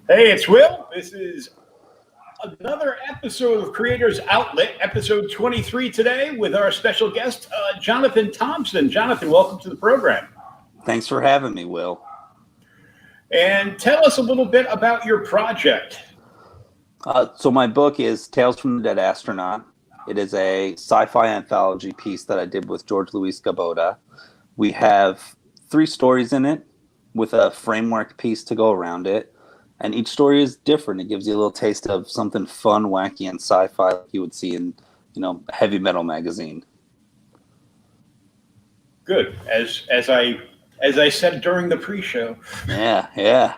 Hey, it's Will. This is another episode of Creators Outlet, episode 23 today, with our special guest, Jonathan Thompson. Jonathan, welcome to the program. Thanks for having me, Will. And tell us a little bit about your project. So my book is Tales from the Dead Astronaut. It is a sci-fi anthology piece that I did with George Luis Gabota. We have 3 stories in it with a framework piece to go around it. And each story is different. It gives you a little taste of something fun, wacky, and sci-fi like you would see in, a heavy metal magazine. Good. As I said during the pre-show. Yeah.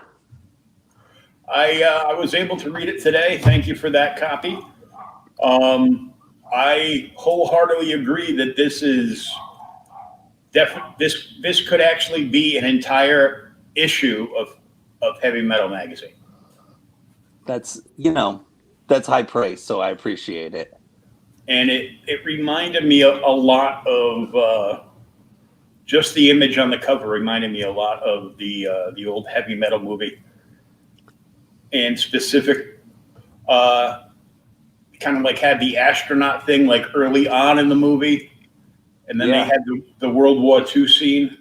I was able to read it today. Thank you for that copy. I wholeheartedly agree that this is this could actually be an entire issue of Heavy Metal magazine. That's high praise, so I appreciate it. And it reminded me a lot of just the image on the cover reminded me a lot of the old Heavy Metal movie, and specific kind of like had the astronaut thing like early on in the movie, and then they had the World War II scene,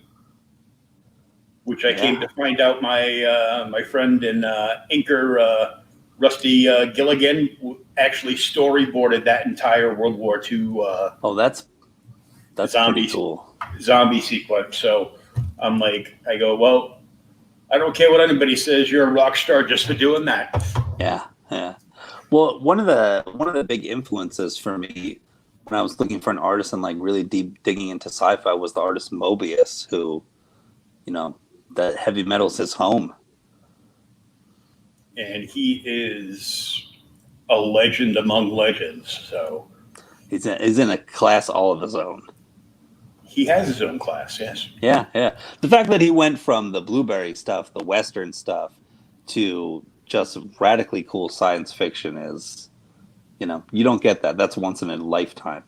which I came to find out my friend and inker Rusty Gilligan actually storyboarded that entire World War II. That's pretty cool. Zombie sequence. So I'm like, I go, well, I don't care what anybody says. You're a rock star just for doing that. Yeah. Well, one of the big influences for me when I was looking for an artist and like really deep digging into sci-fi was the artist Mobius, who, that heavy metal's his home. And he is a legend among legends. So he's in a class all of his own. He has his own class, yes. Yeah. The fact that he went from the blueberry stuff, the Western stuff, to just radically cool science fiction is, you don't get that. That's once in a lifetime.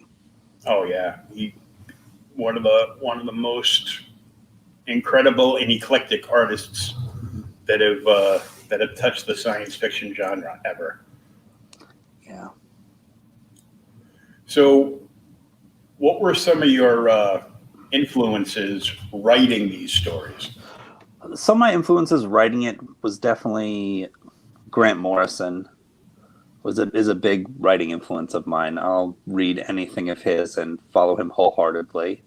Oh yeah, one of the most incredible and eclectic artists that have touched the science fiction genre ever. Yeah. So, what were some of your influences writing these stories? Some of my influences writing it was definitely Grant Morrison. Is a big writing influence of mine. I'll read anything of his and follow him wholeheartedly.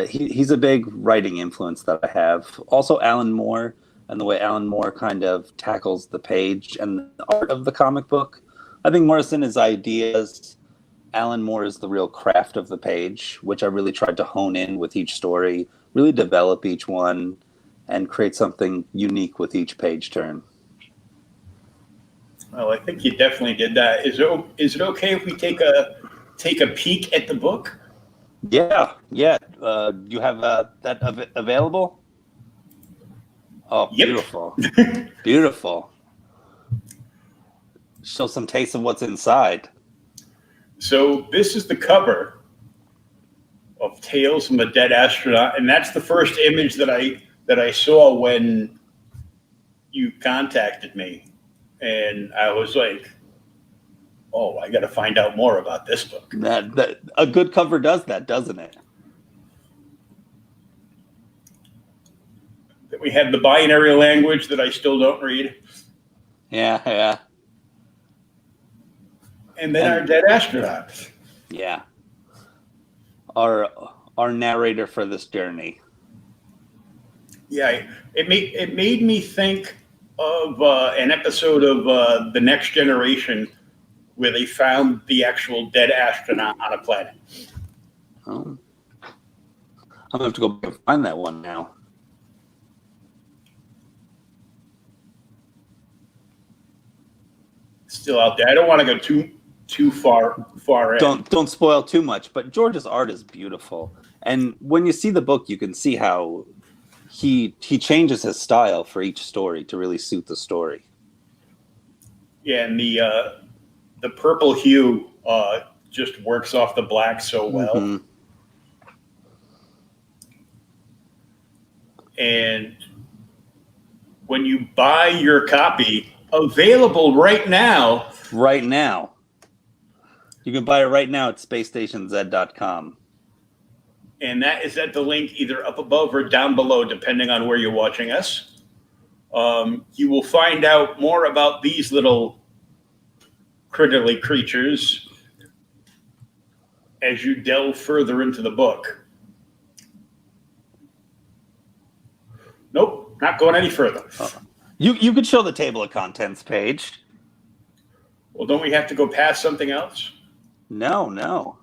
He's a big writing influence that I have. Also, Alan Moore and the way Alan Moore kind of tackles the page and the art of the comic book. I think Morrison is ideas. Alan Moore is the real craft of the page, which I really tried to hone in with each story, really develop each one, and create something unique with each page turn. Well, I think you definitely did that. Is it okay if we take a peek at the book? Yeah. You have that available? Oh, yep. Beautiful. Beautiful. Show some taste of what's inside. So this is the cover of Tales from the Dead Astronaut, and that's the first image that I saw when you contacted me. And I was like, oh, I got to find out more about this book. That a good cover does that, doesn't it? We have the binary language that I still don't read. Yeah. And then our Dead Astronaut. Yeah. Our narrator for this journey. Yeah, it made me think of an episode of The Next Generation where they found the actual dead astronaut on a planet. Oh. I'm going to have to go find that one now. Still out there. I don't want to go too far in. Don't spoil too much, but George's art is beautiful. And when you see the book, you can see how he changes his style for each story to really suit the story. Yeah, and the purple hue just works off the black so well. Mm-hmm. And when you buy your copy Available right now. Right now. You can buy it right now at spacestationz.com. And that is at the link either up above or down below, depending on where you're watching us. You will find out more about these little critterly creatures as you delve further into the book. Nope, not going any further. You could show the table of contents page. Well, don't we have to go past something else? No.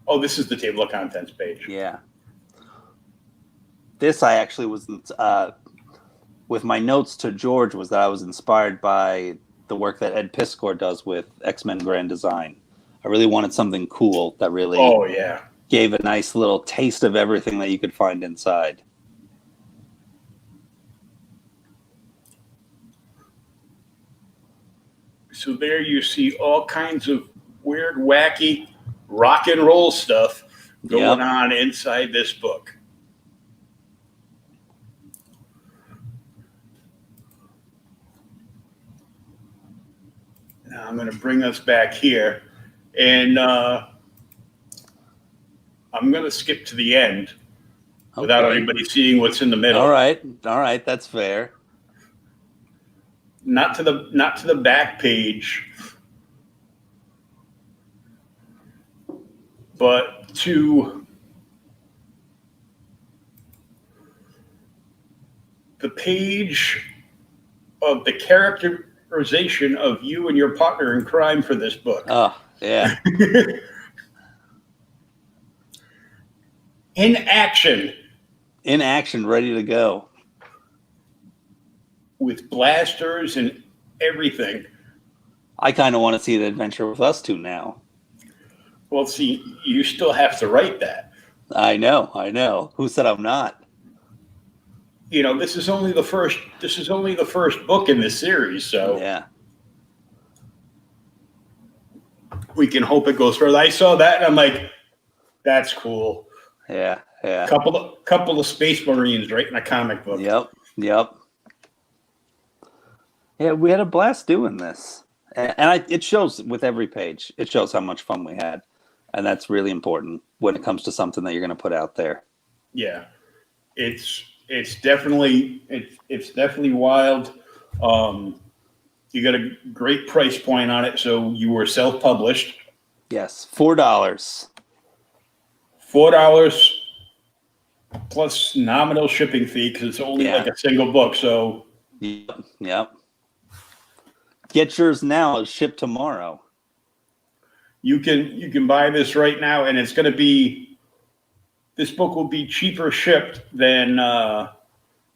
Oh, this is the table of contents page. Yeah. This I actually was, with my notes to George, was that I was inspired by the work that Ed Piskor does with X-Men Grand Design. I really wanted something cool that really gave a nice little taste of everything that you could find inside. So there you see all kinds of weird, wacky, rock and roll stuff going on inside this book. Now I'm going to bring us back here, and I'm going to skip to the end without anybody seeing what's in the middle. All right, that's fair. Not to the back page, but to the page of the characterization of you and your partner in crime for this book. Oh, yeah. In action, ready to go. with blasters and everything. I kind of want to see the adventure with us two now. Well, see, you still have to write that. I know. Who said I'm not? You know, this is only the first book in this series, so yeah, we can hope it goes further. I saw that and I'm like, that's cool. Yeah. Couple of Space Marines writing a comic book. Yep. Yeah, we had a blast doing this, and it shows with every page. It shows how much fun we had, and that's really important when it comes to something that you're going to put out there. Yeah, it's definitely wild. You got a great price point on it, so you were self-published. Yes, $4. $4 plus nominal shipping fee because it's only like a single book. So yep. Get yours now. It's shipped tomorrow. You can buy this right now, and it's going to be. This book will be cheaper shipped than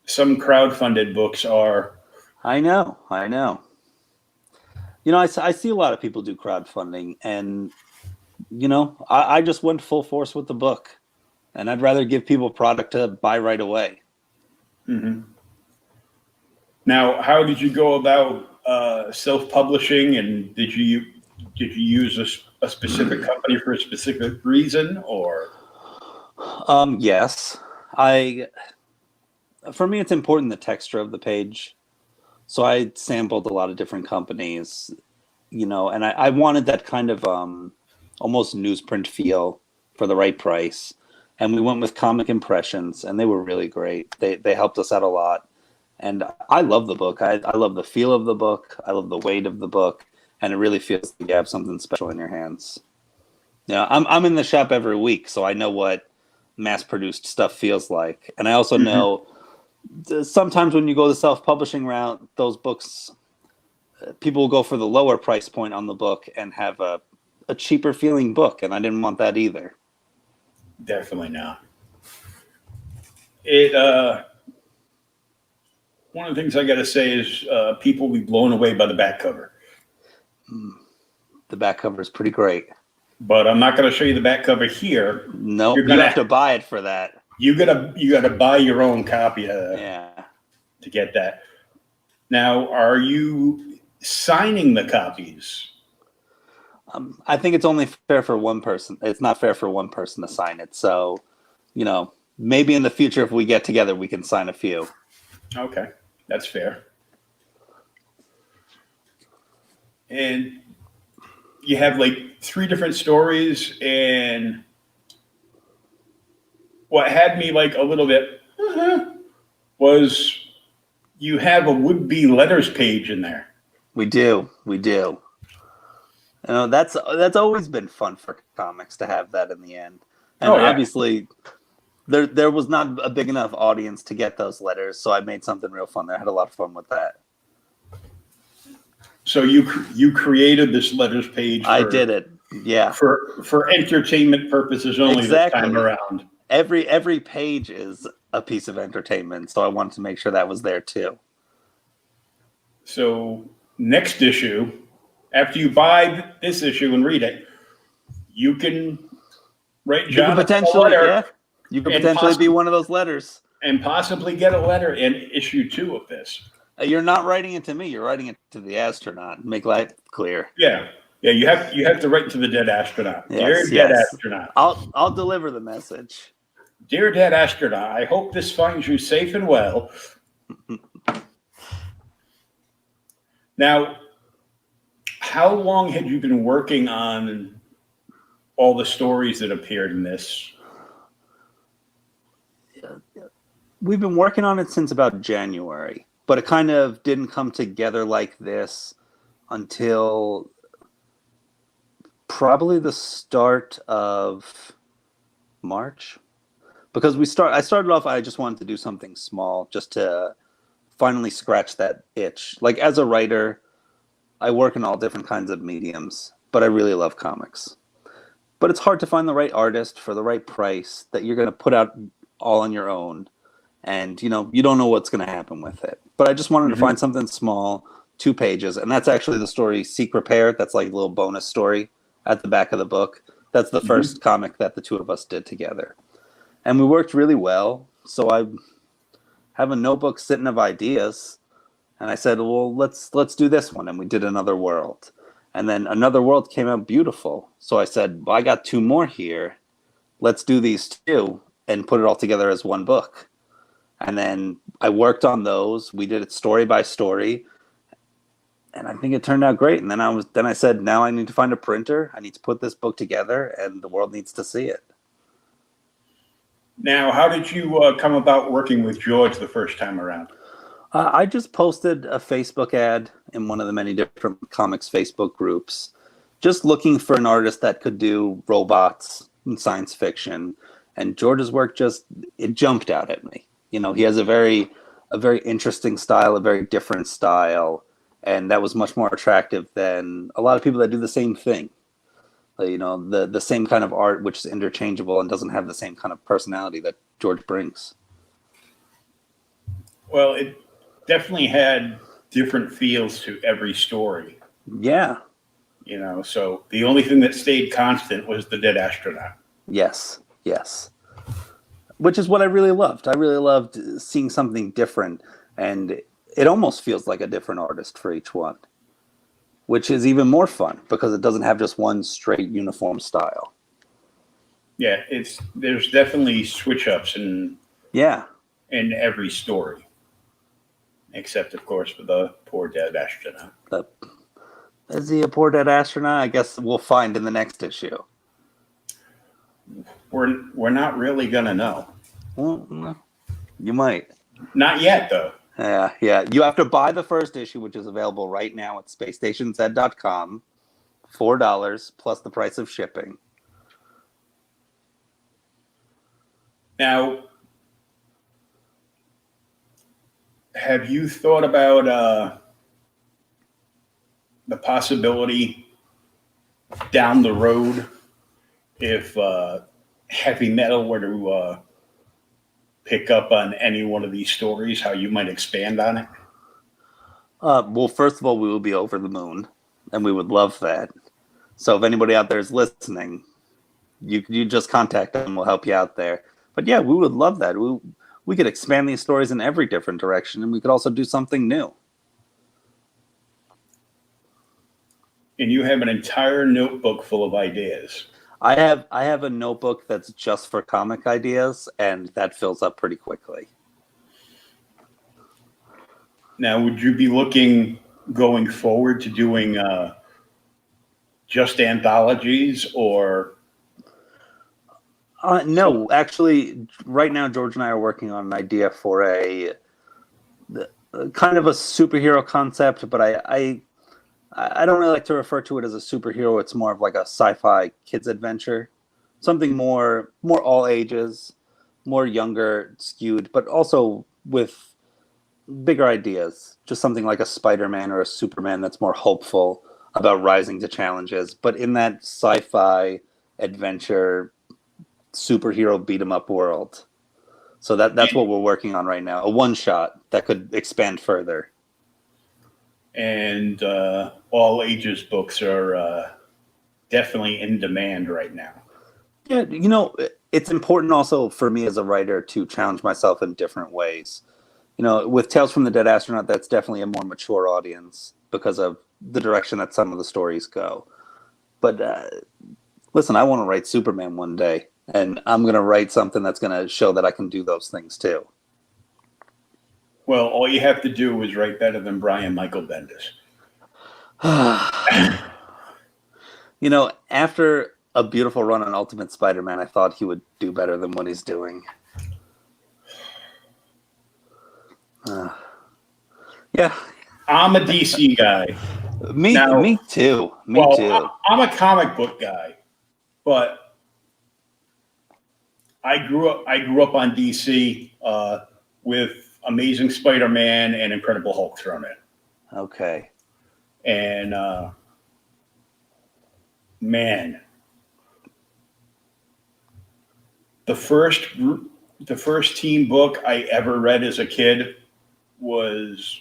some crowdfunded books are. I know. You know, I see a lot of people do crowdfunding, and you know, I just went full force with the book, and I'd rather give people product to buy right away. Mm-hmm. Now, how did you go about self-publishing, and did you use a specific company for a specific reason, or? Yes, for me, it's important the texture of the page. So I sampled a lot of different companies, you know, and I wanted that kind of almost newsprint feel for the right price. And we went with Comic Impressions, and they were really great. They helped us out a lot. And I love the book. I love the feel of the book. I love the weight of the book. And it really feels like you have something special in your hands. Yeah, I'm in the shop every week, so I know what mass-produced stuff feels like. And I also know sometimes when you go the self-publishing route, those books, people will go for the lower price point on the book and have a cheaper feeling book, and I didn't want that either. Definitely not. One of the things I got to say is people will be blown away by the back cover. The back cover is pretty great. But I'm not going to show you the back cover here. No, you have to buy it for that. You gotta buy your own copy to get that. Now, are you signing the copies? I think it's only fair for one person. It's not fair for one person to sign it. So, you know, maybe in the future, if we get together, we can sign a few. Okay, that's fair. and you have like 3 different stories, and what had me like a little bit was you have a would-be letters page in there. We do. That's always been fun for comics to have that in the end. And obviously, there was not a big enough audience to get those letters, so I made something real fun there. I had a lot of fun with that. So you created this letters page. I did it. Yeah. For entertainment purposes only. Exactly. This time around. Every page is a piece of entertainment, so I wanted to make sure that was there too. So next issue, after you buy this issue and read it, you can write John potentially be one of those letters. And possibly get a letter in issue 2 of this. You're not writing it to me. You're writing it to the astronaut. Make life clear. Yeah. You have to write to the Dead Astronaut. Yes, Dear Dead Astronaut. I'll deliver the message. Dear Dead Astronaut, I hope this finds you safe and well. Now, how long had you been working on all the stories that appeared in this? We've been working on it since about January, but it kind of didn't come together like this until probably the start of March. Because I started off, I just wanted to do something small just to finally scratch that itch. Like, as a writer, I work in all different kinds of mediums, but I really love comics. But it's hard to find the right artist for the right price that you're going to put out all on your own. And, you don't know what's going to happen with it. But I just wanted to find something small, 2 pages. And that's actually the story Seek Repair. That's like a little bonus story at the back of the book. That's the first comic that the 2 of us did together. And we worked really well. So I have a notebook sitting of ideas. And I said, well, let's do this one. And we did Another World. And then Another World came out beautiful. So I said, well, I got 2 more here. Let's do these 2 and put it all together as one book. And then I worked on those. We did it story by story. And I think it turned out great. And then I said, now I need to find a printer. I need to put this book together, and the world needs to see it. Now, how did you come about working with George the first time around? I just posted a Facebook ad in one of the many different comics Facebook groups, just looking for an artist that could do robots and science fiction. And George's work it jumped out at me. He has a very interesting style, a very different style, and that was much more attractive than a lot of people that do the same thing. The same kind of art, which is interchangeable and doesn't have the same kind of personality that George brings. Well, it definitely had different feels to every story. Yeah. So the only thing that stayed constant was the Dead Astronaut. Yes. Which is what I really loved. I really loved seeing something different, and it almost feels like a different artist for each one, which is even more fun because it doesn't have just one straight uniform style. Yeah, there's definitely switch-ups in every story, except, of course, for the poor Dead Astronaut. Is he a poor dead astronaut? I guess we'll find in the next issue. We're not really gonna know. Well, you might. Not yet, though. Yeah. You have to buy the first issue, which is available right now at spacestationz.com, $4 plus the price of shipping. Now, have you thought about the possibility down the road, if heavy metal were to pick up on any one of these stories, how you might expand on it? Well, first of all, we will be over the moon, and we would love that. So if anybody out there is listening, you just contact them. We'll help you out there. But yeah, we would love that. We could expand these stories in every different direction, and we could also do something new. And you have an entire notebook full of ideas. I have a notebook that's just for comic ideas, and that fills up pretty quickly. Now, would you be looking going forward to doing just anthologies, or? No, actually, right now George and I are working on an idea for a kind of a superhero concept, but I don't really like to refer to it as a superhero. It's more of like a sci-fi kids adventure, something more all ages, more younger skewed, but also with bigger ideas. Just something like a Spider-Man or a Superman that's more hopeful about rising to challenges, but in that sci-fi adventure superhero beat 'em up world. So that's what we're working on right now. A one shot that could expand further. And all ages books are definitely in demand right now. Yeah, it's important also for me as a writer to challenge myself in different ways. With Tales from the Dead Astronaut, that's definitely a more mature audience because of the direction that some of the stories go. But listen, I want to write Superman one day, and I'm going to write something that's going to show that I can do those things too. Well, all you have to do is write better than Brian Michael Bendis. After a beautiful run on Ultimate Spider-Man, I thought he would do better than what he's doing. Yeah. I'm a DC guy. Me too. Me too. I'm a comic book guy, but I grew up on DC with Amazing Spider-Man and Incredible Hulk thrown in. Okay. And man, the first team book I ever read as a kid was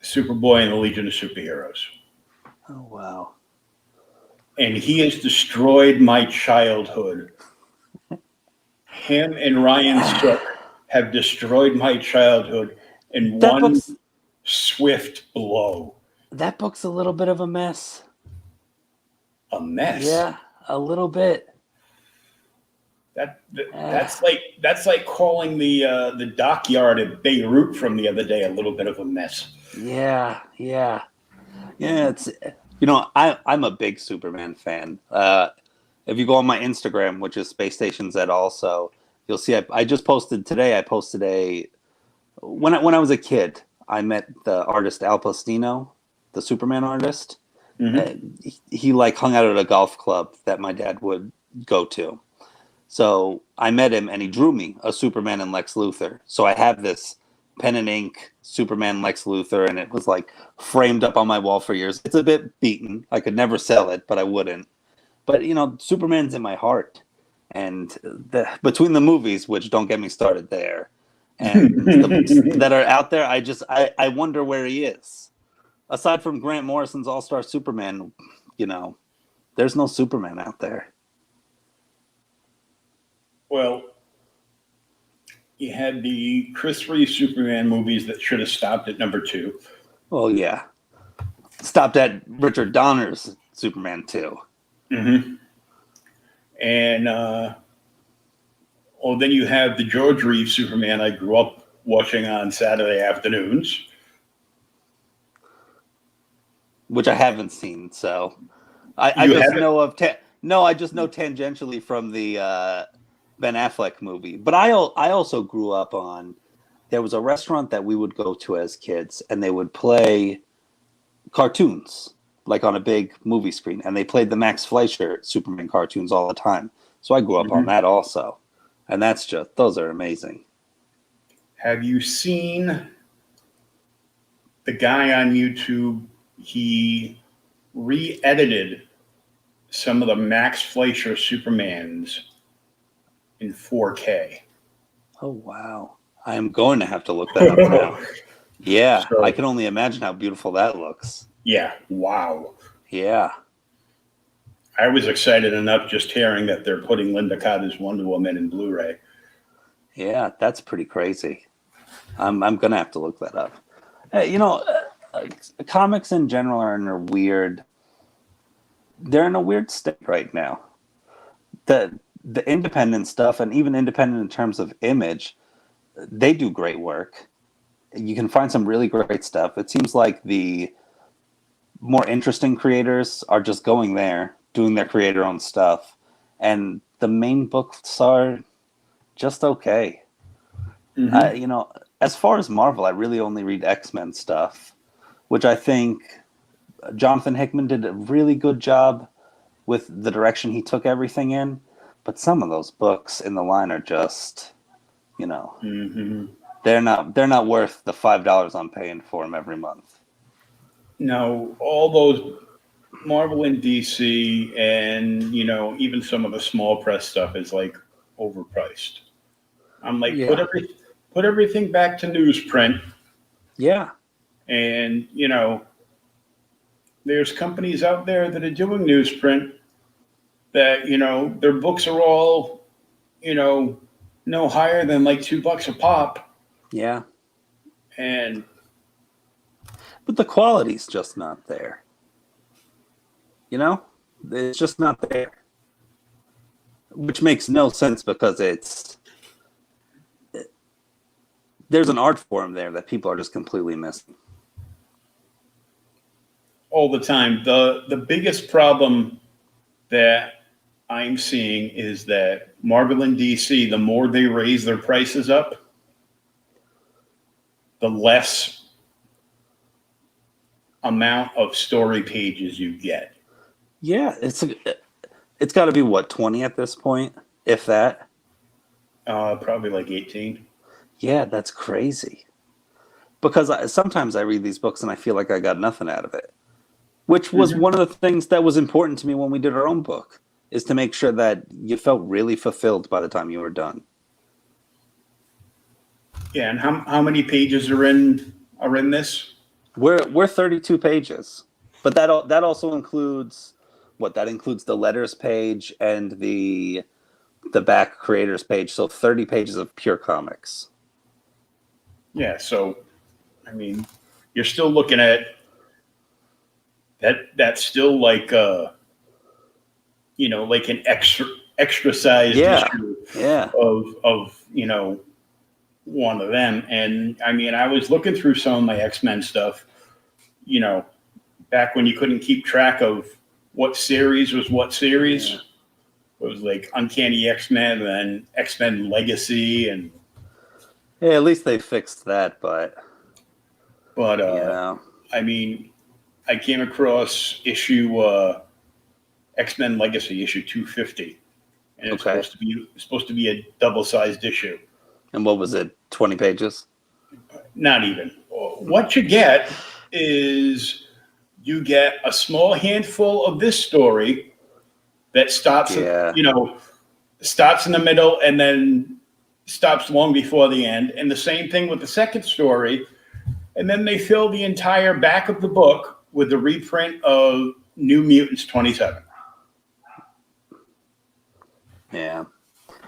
Superboy and the Legion of Superheroes. Oh, wow. And he has destroyed my childhood. Him and Ryan Sook have destroyed my childhood in one swift blow. That book's a little bit of a mess. A mess? Yeah, a little bit. That's like calling the dockyard at Beirut from the other day a little bit of a mess. Yeah. It's I'm a big Superman fan. If you go on my Instagram, which is Space Station Z, also you'll see I just posted today. I posted when I was a kid, I met the artist Al Pastino, the Superman artist. Mm-hmm. He hung out at a golf club that my dad would go to. So I met him and he drew me a Superman and Lex Luthor. So I have this pen and ink Superman Lex Luthor, and it was framed up on my wall for years. It's a bit beaten. I could never sell it, but I wouldn't. But Superman's in my heart. And between the movies, which don't get me started there, and the books that are out there, I wonder where he is. Aside from Grant Morrison's All-Star Superman, there's no Superman out there. Well, you had the Chris Reeve Superman movies that should have stopped at number 2. Well, yeah. Stopped at Richard Donner's Superman 2. Mm-hmm. And, then you have the George Reeve Superman I grew up watching on Saturday afternoons. Which I haven't seen, so I just know of... I just know tangentially from the... Ben Affleck movie. But I also grew up on, there was a restaurant that we would go to as kids, and they would play cartoons, on a big movie screen, and they played the Max Fleischer Superman cartoons all the time. So I grew up on that also. And those are amazing. Have you seen the guy on YouTube? He re-edited some of the Max Fleischer Supermans in 4K. Oh, wow. I am going to have to look that up now. Yeah, so, I can only imagine how beautiful that looks. Yeah, wow. Yeah. I was excited enough just hearing that they're putting Linda Carter's Wonder Woman in Blu-ray. Yeah, that's pretty crazy. I'm going to have to look that up. Comics in general are in a weird state right now. The independent stuff, and even independent in terms of image, they do great work. You can find some really great stuff. It seems like the more interesting creators are just going there, doing their creator-owned stuff, and the main books are just okay. Mm-hmm. As far as Marvel, I really only read X-Men stuff, which I think Jonathan Hickman did a really good job with the direction he took everything in. But some of those books in the line are just, Mm-hmm. they're not worth the $5 I'm paying for them every month. Now, all those Marvel and DC, and even some of the small press stuff is like overpriced. I'm like, Yeah. put everything back to newsprint, Yeah. and there's companies out there that are doing newsprint that their books are all no higher than like $2 a pop, Yeah. and But the quality's just not there. It's just not there. Which makes no sense because there's an art form there that people are just completely missing. all the time. The biggest problem that I'm seeing is that Marvel and DC, the more they raise their prices up, the less amount of story pages you get. Yeah, it's got to be what, 20 at this point, if that. Probably like 18. Yeah, that's crazy. Because sometimes I read these books and I feel like I got nothing out of it. Which was Mm-hmm. one of the things that was important to me when we did our own book, is to make sure that you felt really fulfilled by the time you were done. Yeah, and how many pages are in this? We're 32 pages, but that also includes what? That includes the letters page and the back creators page. So 30 pages of pure comics. Yeah, so I mean, you're still looking at that. That's still like like an extra sized Yeah, issue yeah, of one of them. And I mean, I was looking through some of my X-Men stuff, back when you couldn't keep track of what series was what series. yeah. It was like Uncanny X-Men and then X-Men Legacy, and Yeah, at least they fixed that, but but you know, I mean, I came across X-Men Legacy issue 250, and it's okay. supposed to be a double-sized issue. And what was it? 20 pages? Not even. What you get is you get a small handful of this story that stops, Yeah, starts in the middle and then stops long before the end. And the same thing with the second story. And then they fill the entire back of the book with the reprint of New Mutants 27. yeah.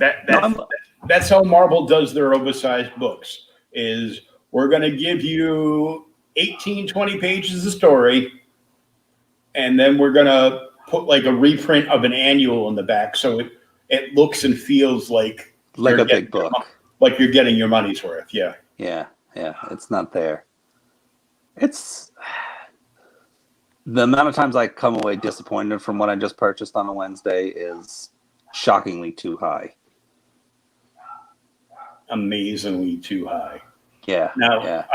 That No, that that's how Marvel does their oversized books. Is we're going to give you 18, 20 pages of story, and then we're going to put like a reprint of an annual in the back, so it looks and feels like like a big book. like you're getting your money's worth. Yeah. Yeah, it's not there. It's the amount of times I come away disappointed from what I just purchased on a Wednesday is shockingly too high. Amazingly too high. Yeah. Now yeah.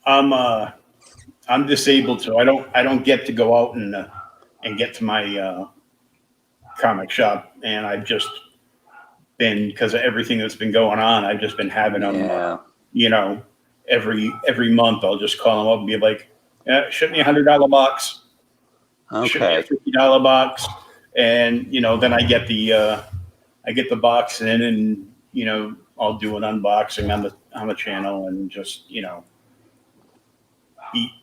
I'm disabled, so I don't get to go out and get to my comic shop, and I've just been, because of everything that's been going on, I've just been having them. Yeah. Every month I'll just call them up and be like, yeah, ship me $100 box. Ship me a Okay. $50 box, and then I get the box in, and I'll do an unboxing on the channel, and just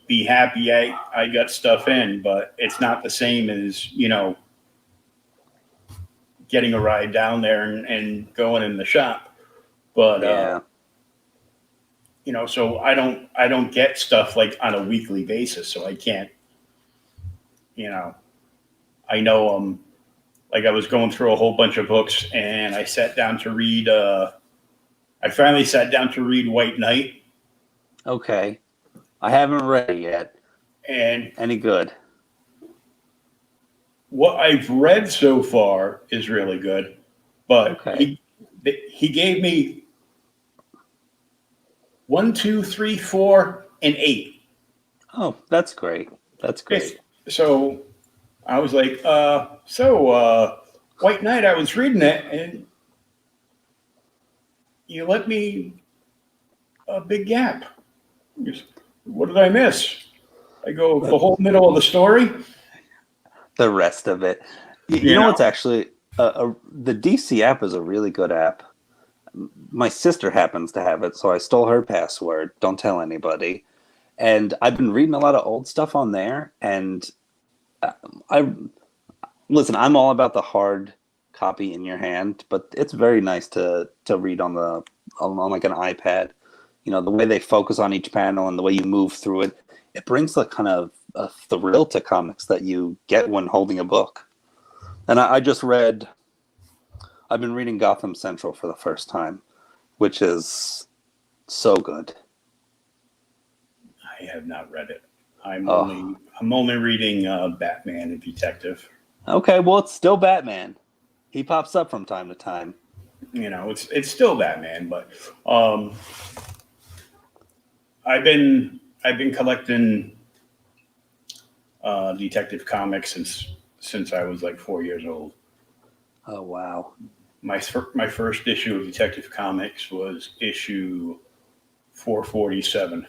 be happy I got stuff in. But it's not the same as getting a ride down there and going in the shop. But Yeah. so I don't get stuff like on a weekly basis, so I can't. I know like I was going through a whole bunch of books, and I sat down to read. I finally sat down to read White Knight. Okay. I haven't read it yet. And Any good? what I've read so far is really good, but Okay. he gave me 1, 2, 3, 4, and 8. Oh, that's great. That's It's, great. so I was like, White Knight, I was reading it, and you let me a big gap. What did I miss? I go, the whole middle of the story, The rest of it. You you know know? what's actually the DC app is a really good app. My sister happens to have it, so I stole her password. Don't tell anybody. And I've been reading a lot of old stuff on there. And I listen. I'm all about the hard copy in your hand, but it's very nice to read on like an iPad. You know, the way they focus on each panel and the way you move through it, it brings the kind of a thrill to comics that you get when holding a book. And I just read. I've been reading Gotham Central for the first time, which is so good. I have not read it. Oh, I'm only reading Batman and Detective. okay. Well, it's still Batman. He pops up from time to time. You know, it's still Batman, but um, I've been collecting Detective Comics since I was like 4 years old. Oh, wow. My first issue of Detective Comics was issue 447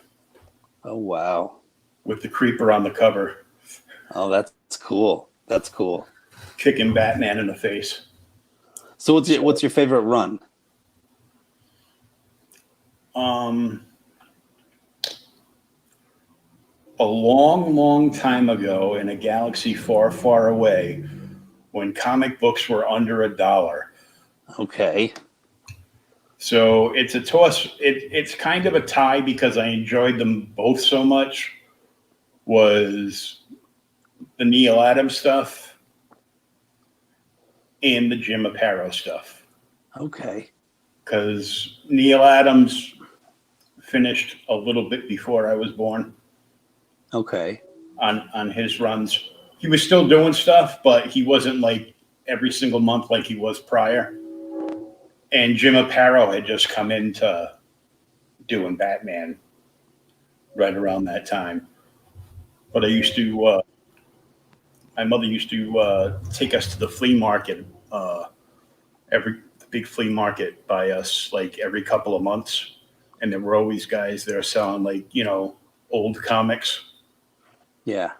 Oh, wow. with the Creeper on the cover, Oh, that's cool. That's cool. kicking Batman in the face. So, So, what's your favorite run? um, a long, long time ago in a galaxy far, far away, when comic books were under $1. Okay. So it's a toss. It's kind of a tie because I enjoyed them both so much. Was the Neil Adams stuff and the Jim Aparo stuff, Okay. because Neil Adams finished a little bit before I was born Okay. on his runs. He was still doing stuff, but he wasn't like every single month like he was prior. And Jim Aparo had just come into doing Batman right around that time. But my mother used to take us to the flea market, every the big flea market by us, like every couple of months, and there were always guys there selling like old comics, Yeah.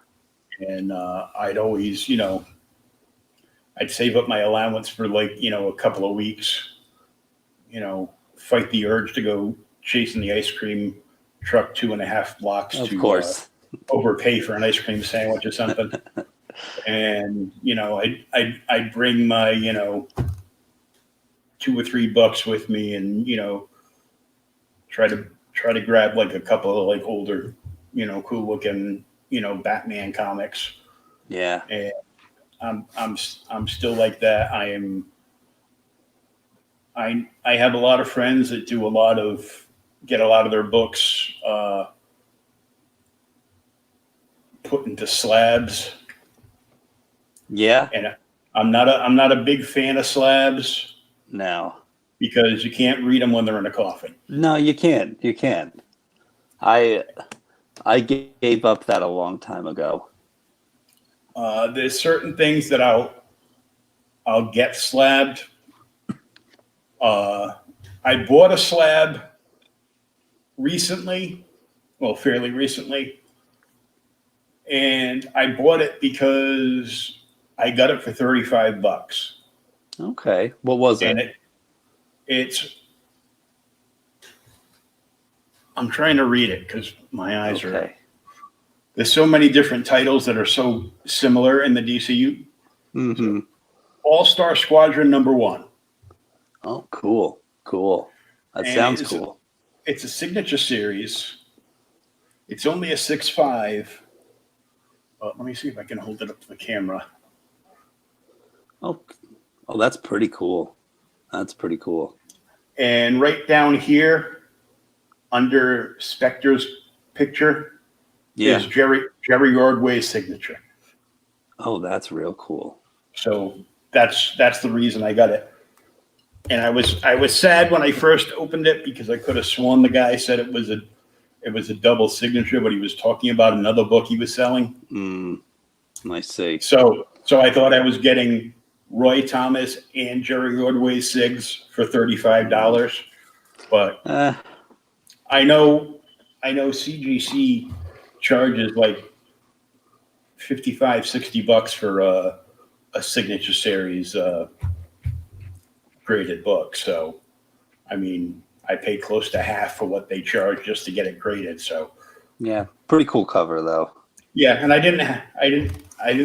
and I'd always I'd save up my allowance for like a couple of weeks, fight the urge to go chasing the ice cream truck 2.5 blocks Of to course. overpay for an ice cream sandwich or something. And I'd bring my 2 or 3 bucks with me, and try to grab like a couple of like older, cool looking Batman comics. Yeah. And I'm still like that. I have a lot of friends that get a lot of their books put into slabs, Yeah. and I'm not a big fan of slabs No. because you can't read them when they're in a coffin. No, you can't. You can't. I I gave up that a long time ago. There's certain things that I'll get slabbed. Uh, I bought a slab recently, well, fairly recently, and I bought it because I got it for $35, Okay. What was and it? it's. I'm trying to read it because my eyes are. Okay. There's so many different titles that are so similar in the DCU. So, Mm-hmm. All Star Squadron #1, Oh, cool. Cool. That and sounds cool. it's a signature series. It's only a 6.5. Let me see if I can hold it up to the camera. Oh, oh, that's pretty cool. That's pretty cool. And right down here, under Spectre's picture, Yeah. is Jerry Ordway's signature. Oh, that's real cool. So that's the reason I got it. And I was sad when I first opened it because I could have sworn the guy said it was a double signature, but he was talking about another book he was selling. I see. So I thought I was getting Roy Thomas and Jerry Ordway's SIGs for $35, but I know CGC charges like $55-$60 for a signature series graded book. So, I mean, I paid close to half for what they charge just to get it graded. So, yeah, pretty cool cover though. Yeah, and I didn't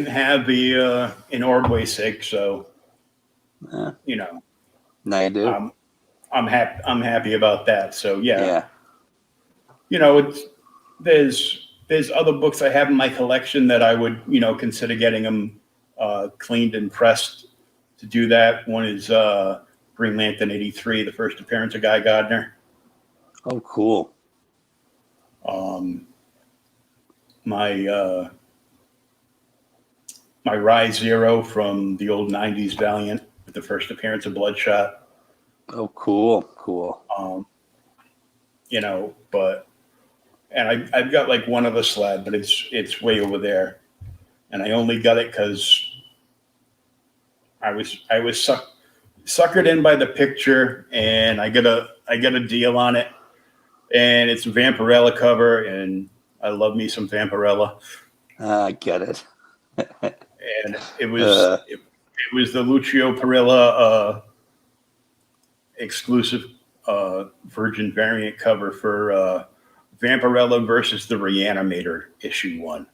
have the an Ordway SIG, so you know. Now you do. I'm happy about that. So Yeah. You know, there's other books I have in my collection that I would consider getting them cleaned and pressed to do that. One is Green Lantern '83, the first appearance of Guy Gardner. Oh, cool. My Rise Zero from the old '90s Valiant with the first appearance of Bloodshot. Oh, cool. And I've got like one other slab, but it's way over there, and I only got it because I was suckered in by the picture, and I get a deal on it, and it's a Vampirella cover, and I love me some Vampirella. I get it. And it was the Lucio Parilla exclusive Virgin variant cover for Vampirella versus the Reanimator issue 1.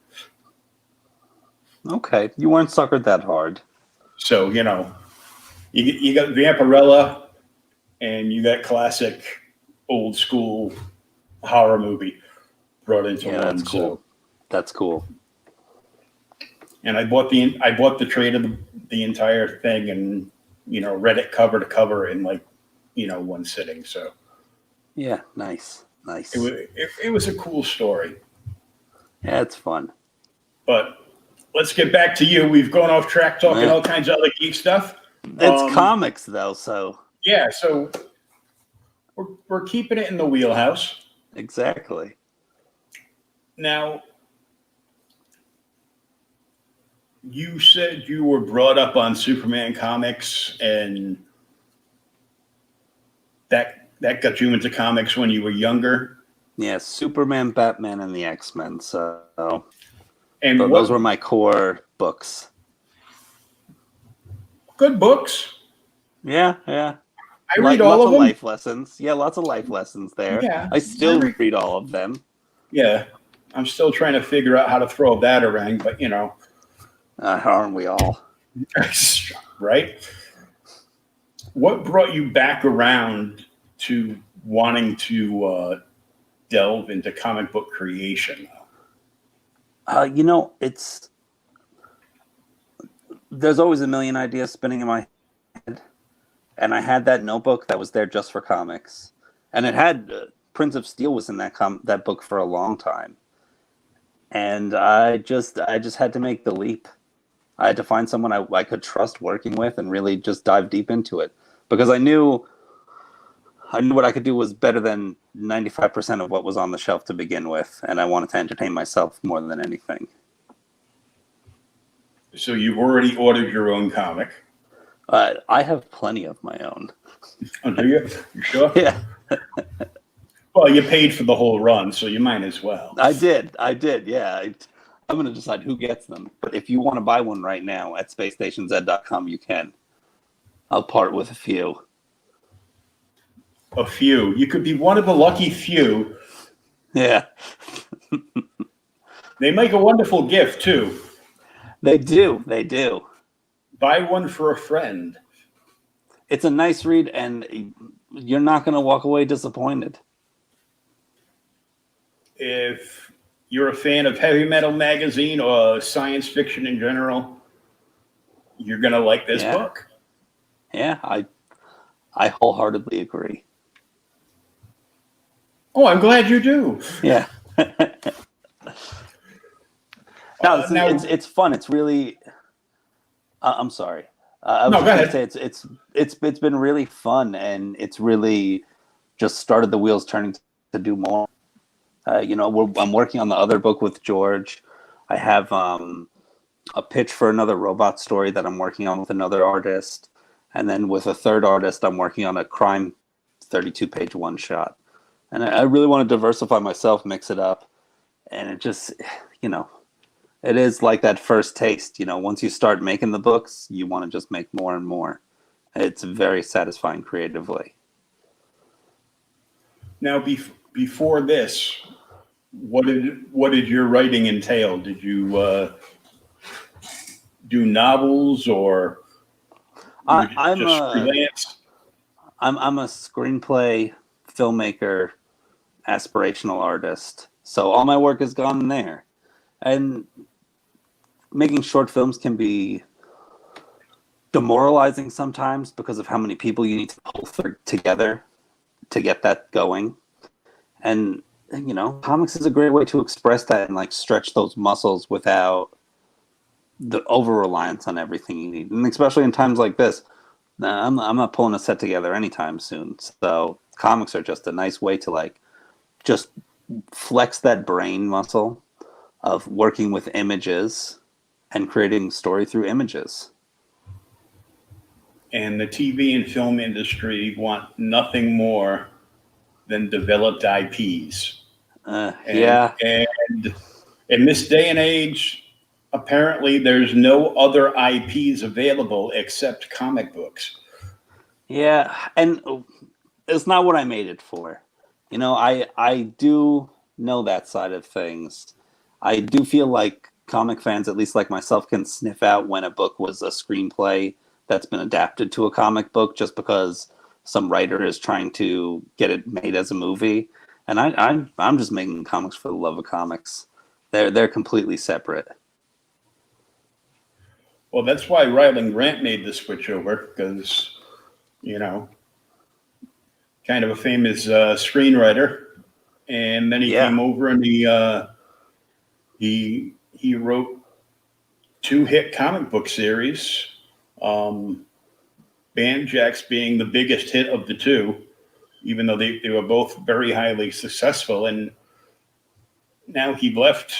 Okay, you weren't suckered that hard. So you got Vampirella, and you got classic old school horror movie brought into one. That's cool. So. That's cool. And I bought the trade of the entire thing, and read it cover to cover in like one sitting. So yeah, nice. It was a cool story. Yeah, it's fun. But let's get back to you. We've gone off track talking all kinds of other geek stuff. It's comics though, so yeah. So we're keeping it in the wheelhouse. Exactly. Now, you said you were brought up on Superman comics, and that got you into comics when you were younger. Yeah, Superman, Batman, and the X-Men. So those were my core books. Good books. Yeah. I read all lots of them. Life lessons. Yeah, lots of life lessons there. Yeah, I still read all of them. Yeah, I'm still trying to figure out how to throw a batarang, but aren't we all? Right? What brought you back around to wanting to delve into comic book creation? There's always a million ideas spinning in my head, and I had that notebook that was there just for comics, and it had Prince of Steel was in that book for a long time, and I just had to make the leap. I had to find someone I could trust working with and really just dive deep into it, because I knew what I could do was better than 95% of what was on the shelf to begin with, and I wanted to entertain myself more than anything. So you've already ordered your own comic? I have plenty of my own. Oh, do you? You sure? Yeah. Well, you paid for the whole run, so you might as well. I did, yeah. I'm going to decide who gets them. But if you want to buy one right now at spacestationz.com, you can. I'll part with a few. A few. You could be one of the lucky few. Yeah. They make a wonderful gift, too. They do. Buy one for a friend. It's a nice read, and you're not going to walk away disappointed. If you're a fan of Heavy Metal Magazine or science fiction in general, you're going to like this book. Yeah, I wholeheartedly agree. Oh, I'm glad you do. Yeah. No, Now, it's fun. It's really. I'm sorry. I was no, just go going to ahead. say it's been really fun, and it's really just started the wheels turning to do more. I'm working on the other book with George. I have a pitch for another robot story that I'm working on with another artist, and then with a third artist, I'm working on a crime 32-page one shot. And I really want to diversify myself, mix it up, and it just, you know, it is like that first taste. Once you start making the books, you want to just make more and more. It's very satisfying creatively. Now, before this, what did your writing entail? Did you do novels, or you were I, I'm just a freelance? I'm a screenplay filmmaker, aspirational artist. So all my work has gone there, and making short films can be demoralizing sometimes because of how many people you need to pull together to get that going. And comics is a great way to express that and like stretch those muscles without the over reliance on everything you need, and especially in times like this. I'm not pulling a set together anytime soon. So comics are just a nice way to like just flex that brain muscle of working with images and creating story through images. And the TV and film industry want nothing more than developed IPs. And Yeah, and in this day and age, apparently there's no other IPs available except comic books. yeah, and it's not what I made it for. I do know that side of things. I do feel like comic fans, at least like myself, can sniff out when a book was a screenplay that's been adapted to a comic book just because some writer is trying to get it made as a movie. And I'm just making comics for the love of comics. They're completely separate. Well, that's why Ryland Grant made the switch over, because, you know, kind of a famous screenwriter. And then he Yeah, came over and he wrote two hit comic book series. Um, Bandjacks being the biggest hit of the two, even though they were both very highly successful. And now he left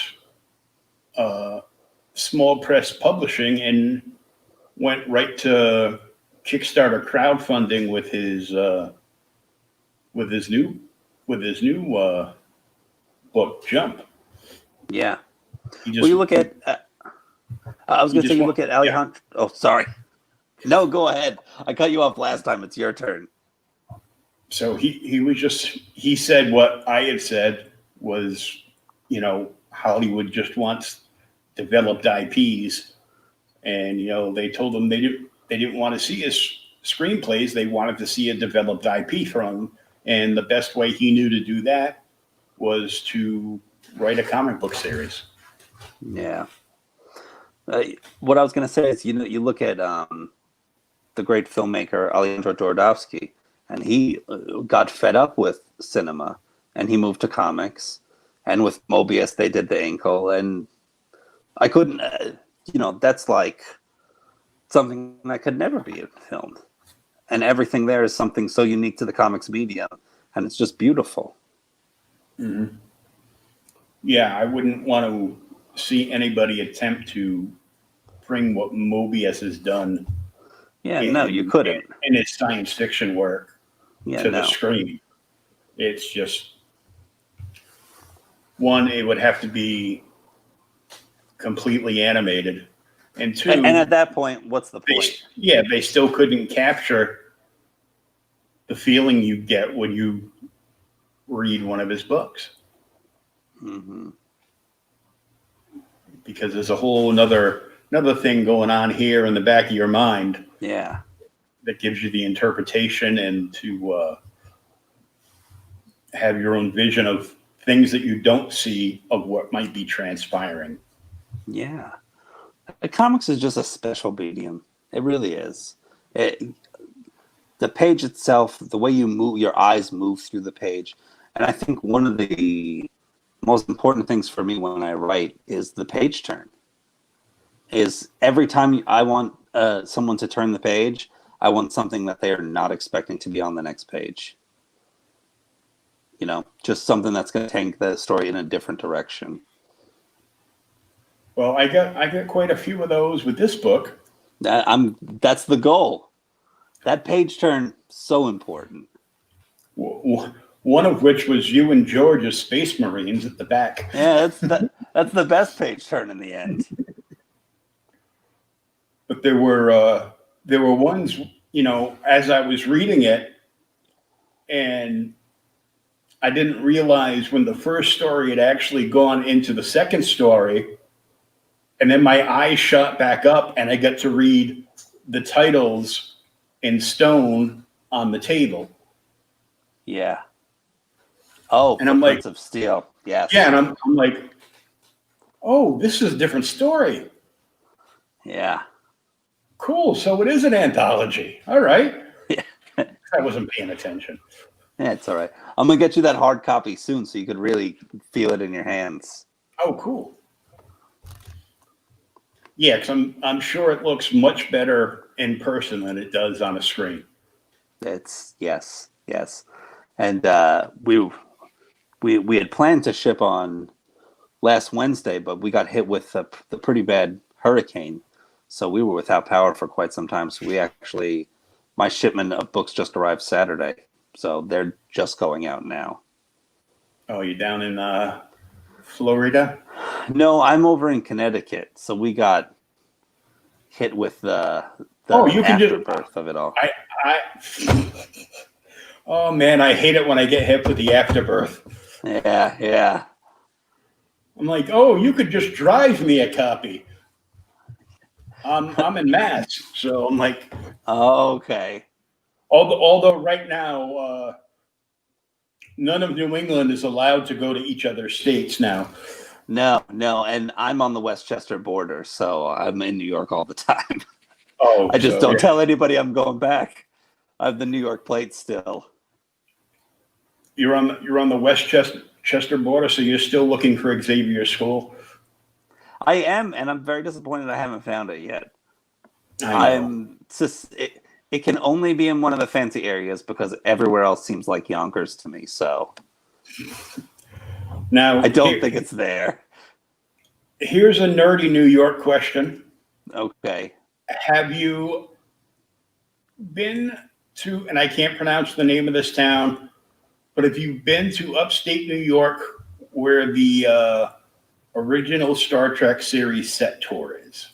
uh, small press publishing and went right to Kickstarter crowdfunding with his new with his new book Jump. yeah. He Well, just you look at. I was he going to say just you want look at yeah. Alejandro. Oh, sorry. No, go ahead. I cut you off last time. It's your turn. So he was just he said what I had said was, Hollywood just wants developed IPs, and they told him they didn't want to see his screenplays. They wanted to see a developed IP from him, and the best way he knew to do that was to write a comic book series. Yeah. What I was going to say is, you look at the great filmmaker Alejandro Jodorowsky, and he got fed up with cinema, and he moved to comics. And with Mobius, they did the ankle, and I couldn't. That's like something that could never be filmed. And everything there is something so unique to the comics medium, and it's just beautiful. Mm-hmm. Yeah, I wouldn't want to see anybody attempt to bring what Mobius has done Yeah, no, you in couldn't. in his science fiction work Yeah, to the no. screen. It's just one, it would have to be completely animated, and And two, at that point, what's the they point? yeah they still couldn't capture the feeling you get when you read one of his books, Hmm. because there's a whole another thing going on here in the back of your mind Yeah. that gives you the interpretation and to have your own vision of things that you don't see of what might be transpiring. Yeah. Comics is just a special medium. It really is. It, the page itself, the way you move, your eyes move through the page, and I think one of the most important things for me when I write is the page turn. Is every time I want someone to turn the page, I want something that they are not expecting to be on the next page. You know, just something that's going to take the story in a different direction. Well, I got quite a few of those with this book. That's the goal. That page turn, so important. One of which was you and George as Space Marines at the back. Yeah, that's the best page turn in the end. But there were ones, you know, as I was reading it, and I didn't realize when the first story had actually gone into the second story, and then my eyes shot back up, and I got to read the titles in stone on the table. Yeah. Oh, and I'm like, of Steel. Yes. Yeah, and I'm like, oh, this is a different story. Yeah. Cool. So it is an anthology. All right. Yeah. I wasn't paying attention. Yeah, it's all right. I'm gonna get you that hard copy soon, so you could really feel it in your hands. Oh, cool. Yeah, because I'm sure it looks much better in person than it does on a screen. It's yes, and we had planned to ship on last Wednesday, but we got hit with the pretty bad hurricane, so we were without power for quite some time. So my shipment of books just arrived Saturday, so they're just going out now. Oh, you down in Florida? No, I'm over in Connecticut, so we got hit with the afterbirth of it all. Oh man, I hate it when I get hit with the afterbirth. Yeah. I'm like, oh, you could just drive me a copy. I'm in Mass, so I'm like, oh, okay. Although right now, none of New England is allowed to go to each other's states now. No, and I'm on the Westchester border, so I'm in New York all the time. Oh, I just don't tell anybody I'm going back. I have the New York plate still. You're on the Westchester border, so you're still looking for Xavier School? I am, and I'm very disappointed I haven't found it yet. It can only be in one of the fancy areas because everywhere else seems like Yonkers to me. So now I don't think it's there. Here's a nerdy New York question. Okay. Have you been to, and I can't pronounce the name of this town, but have you been to upstate New York where the original Star Trek series set tour is?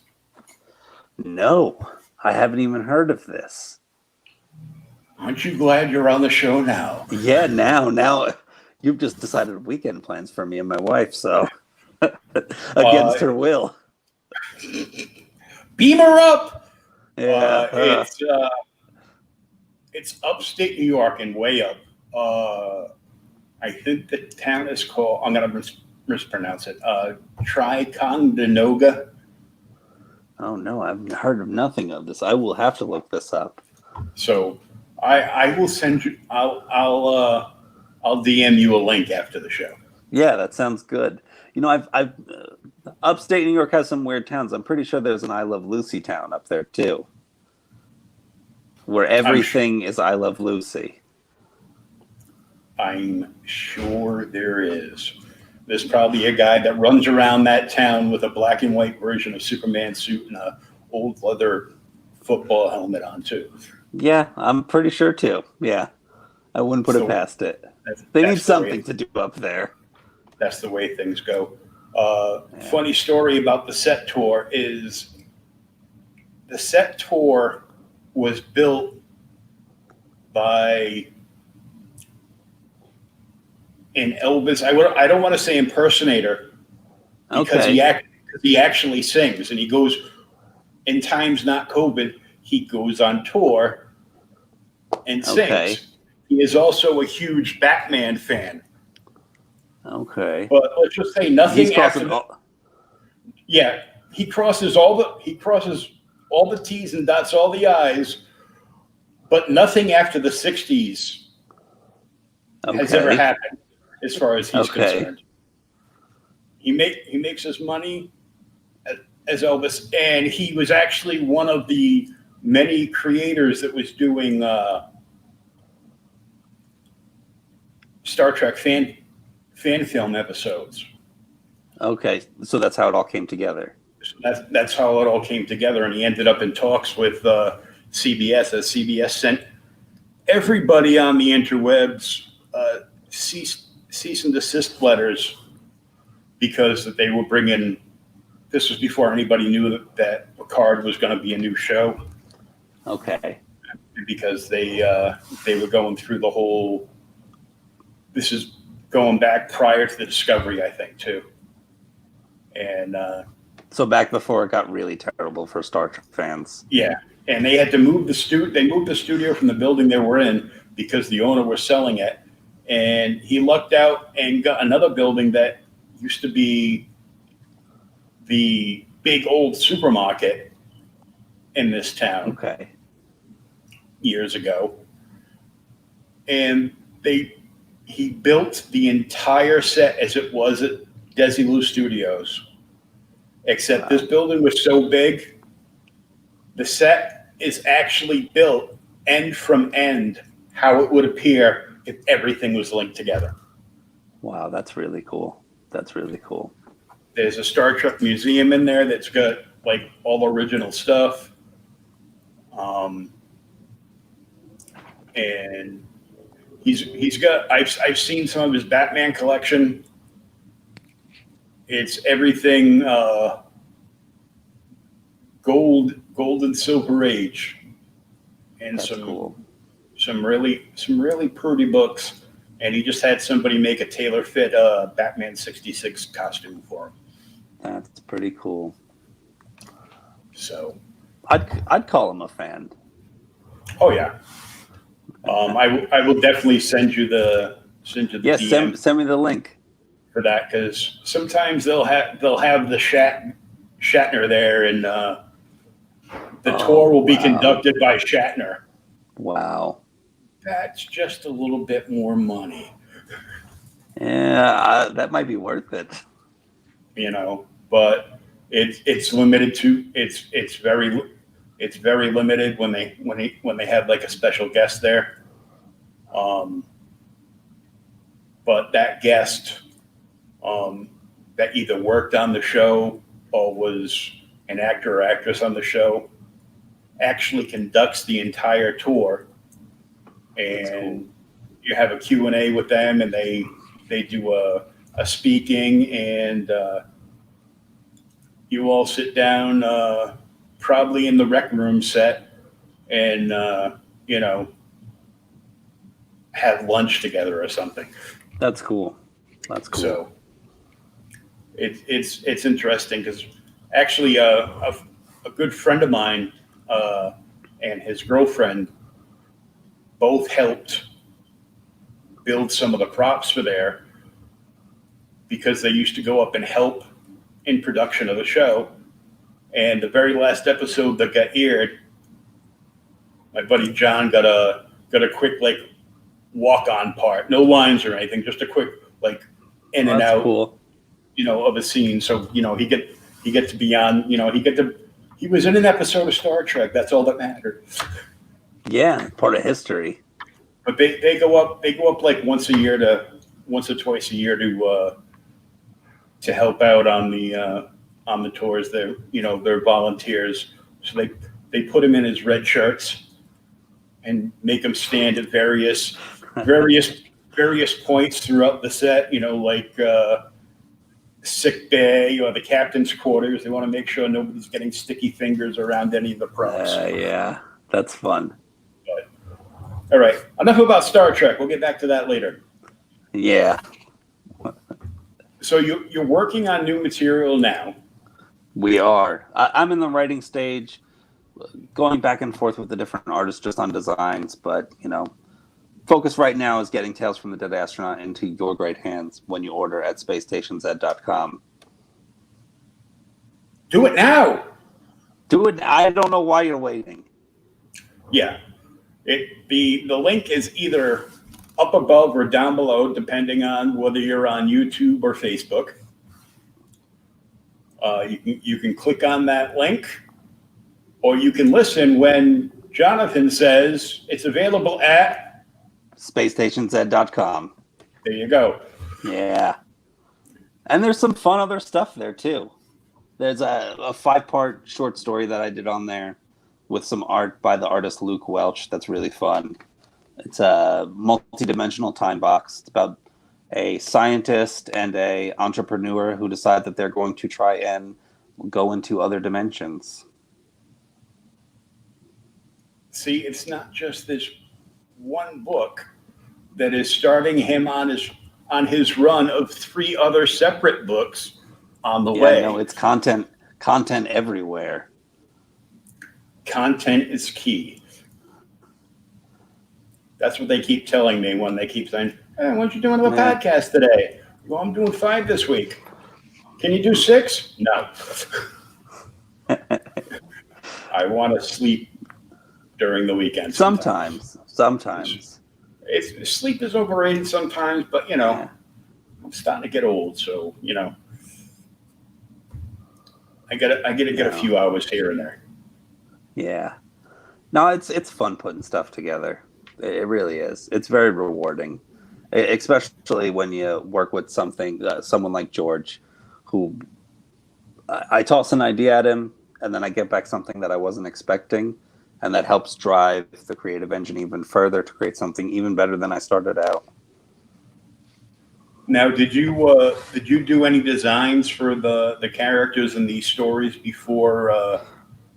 No, I haven't even heard of this. Aren't you glad you're on the show now? Yeah, now you've just decided weekend plans for me and my wife, so against her will. Beam her up! Yeah. It's upstate New York and way up. I think the town is called, I'm going to mispronounce it, Ticonderoga. Oh no, I've heard of nothing of this. I will have to look this up. So I will send you, I'll DM you a link after the show. Yeah, that sounds good. You know, I've upstate New York has some weird towns. I'm pretty sure there's an I Love Lucy town up there too, where everything is I Love Lucy. I'm sure there is. There's probably a guy that runs around that town with a black and white version of Superman suit and a old leather football helmet on too. Yeah, I'm pretty sure too. Yeah, I wouldn't put it past it. They need something to do up there. That's the way things go. Funny story about the set tour is the set tour was built by an Elvis. I don't want to say impersonator because he actually sings and he goes in times not COVID. He goes on tour and sings. He is also a huge Batman fan. Okay. But let's just say nothing after yeah, he crosses all the T's and dots all the I's, but nothing after the 60s has ever happened as far as he's concerned. he makes his money as Elvis, and he was actually one of the many creators that was doing Star Trek fan film episodes. Okay, so that's how it all came together. So that's how it all came together, and he ended up in talks with CBS, as CBS sent everybody on the interwebs cease and desist letters because that they were bringing. This was before anybody knew that Picard was going to be a new show. Okay. Because they were going through the whole. This is going back prior to the Discovery, I think, too. And so back before it got really terrible for Star Trek fans. Yeah, and they had to move the studio. They moved the studio from the building they were in because the owner was selling it, and he lucked out and got another building that used to be the big old supermarket in this town. Okay. Years ago, and he built the entire set as it was at Desilu Studios, except this building was so big, the set is actually built end from end how it would appear if everything was linked together. Wow, that's really cool. That's really cool. There's a Star Trek museum in there that's got like all original stuff. And he's got. I've seen some of his Batman collection. It's everything gold and silver age, and that's cool. some really pretty books. And he just had somebody make a tailor fit Batman '66 costume for him. That's pretty cool. So I'd call him a fan. Oh yeah. I will definitely send you the yes. DM Send me the link for that, because sometimes they'll have the Shatner there, and the tour will be conducted by Shatner. Wow. That's just a little bit more money. Yeah, that might be worth it. But it's limited to it's very limited when they have like a special guest there. But that guest that either worked on the show or was an actor or actress on the show actually conducts the entire tour, and you have a Q&A with them, and they do a speaking, and you all sit down probably in the rec room set and have lunch together or something. That's cool. That's cool. So it's interesting, because actually a good friend of mine and his girlfriend both helped build some of the props for there, because they used to go up and help in production of the show. And the very last episode that got aired, my buddy John got a quick like walk-on part, no lines or anything, just a quick like in and out, cool. Of a scene. So he get to be on, he was in an episode of Star Trek. That's all that mattered. Yeah, part of history. But they go up like once or twice a year to help out on the tours. They're volunteers, so they put him in his red shirts and make him stand at various points throughout the set. Like sick bay or the captain's quarters. They want to make sure nobody's getting sticky fingers around any of the props. Yeah, that's fun. But, all right, enough about Star Trek. We'll get back to that later. Yeah. So you're working on new material now. We are. I'm in the writing stage, going back and forth with the different artists just on designs, but focus right now is getting Tales from the Dead Astronaut into your great hands when you order at spacestationz.com. Do it now. Do it. I don't know why you're waiting. Yeah. The link is either up above or down below, depending on whether you're on YouTube or Facebook. You can click on that link, or you can listen when Jonathan says it's available at SpaceStationZ.com. There you go. Yeah. And there's some fun other stuff there, too. There's a 5-part short story that I did on there with some art by the artist Luke Welch that's really fun. It's a multi-dimensional time box. It's about a scientist and a entrepreneur who decide that they're going to try and go into other dimensions. See, it's not just this one book that is starting him on his run of 3 other separate books on the way. No, it's content everywhere. Content is key. That's what they keep telling me when they keep saying, "Hey, why don't you do another podcast today?" Well, I'm doing 5 this week. Can you do 6? No. I want to sleep during the weekend. Sometimes. Sleep is overrated sometimes, but I'm starting to get old, so I gotta get a few hours here and there. Yeah. No, it's fun putting stuff together. It really is. It's very rewarding, especially when you work with someone like George, who I toss an idea at him, and then I get back something that I wasn't expecting, and that helps drive the creative engine even further to create something even better than I started out. Now, did you do any designs for the characters in these stories before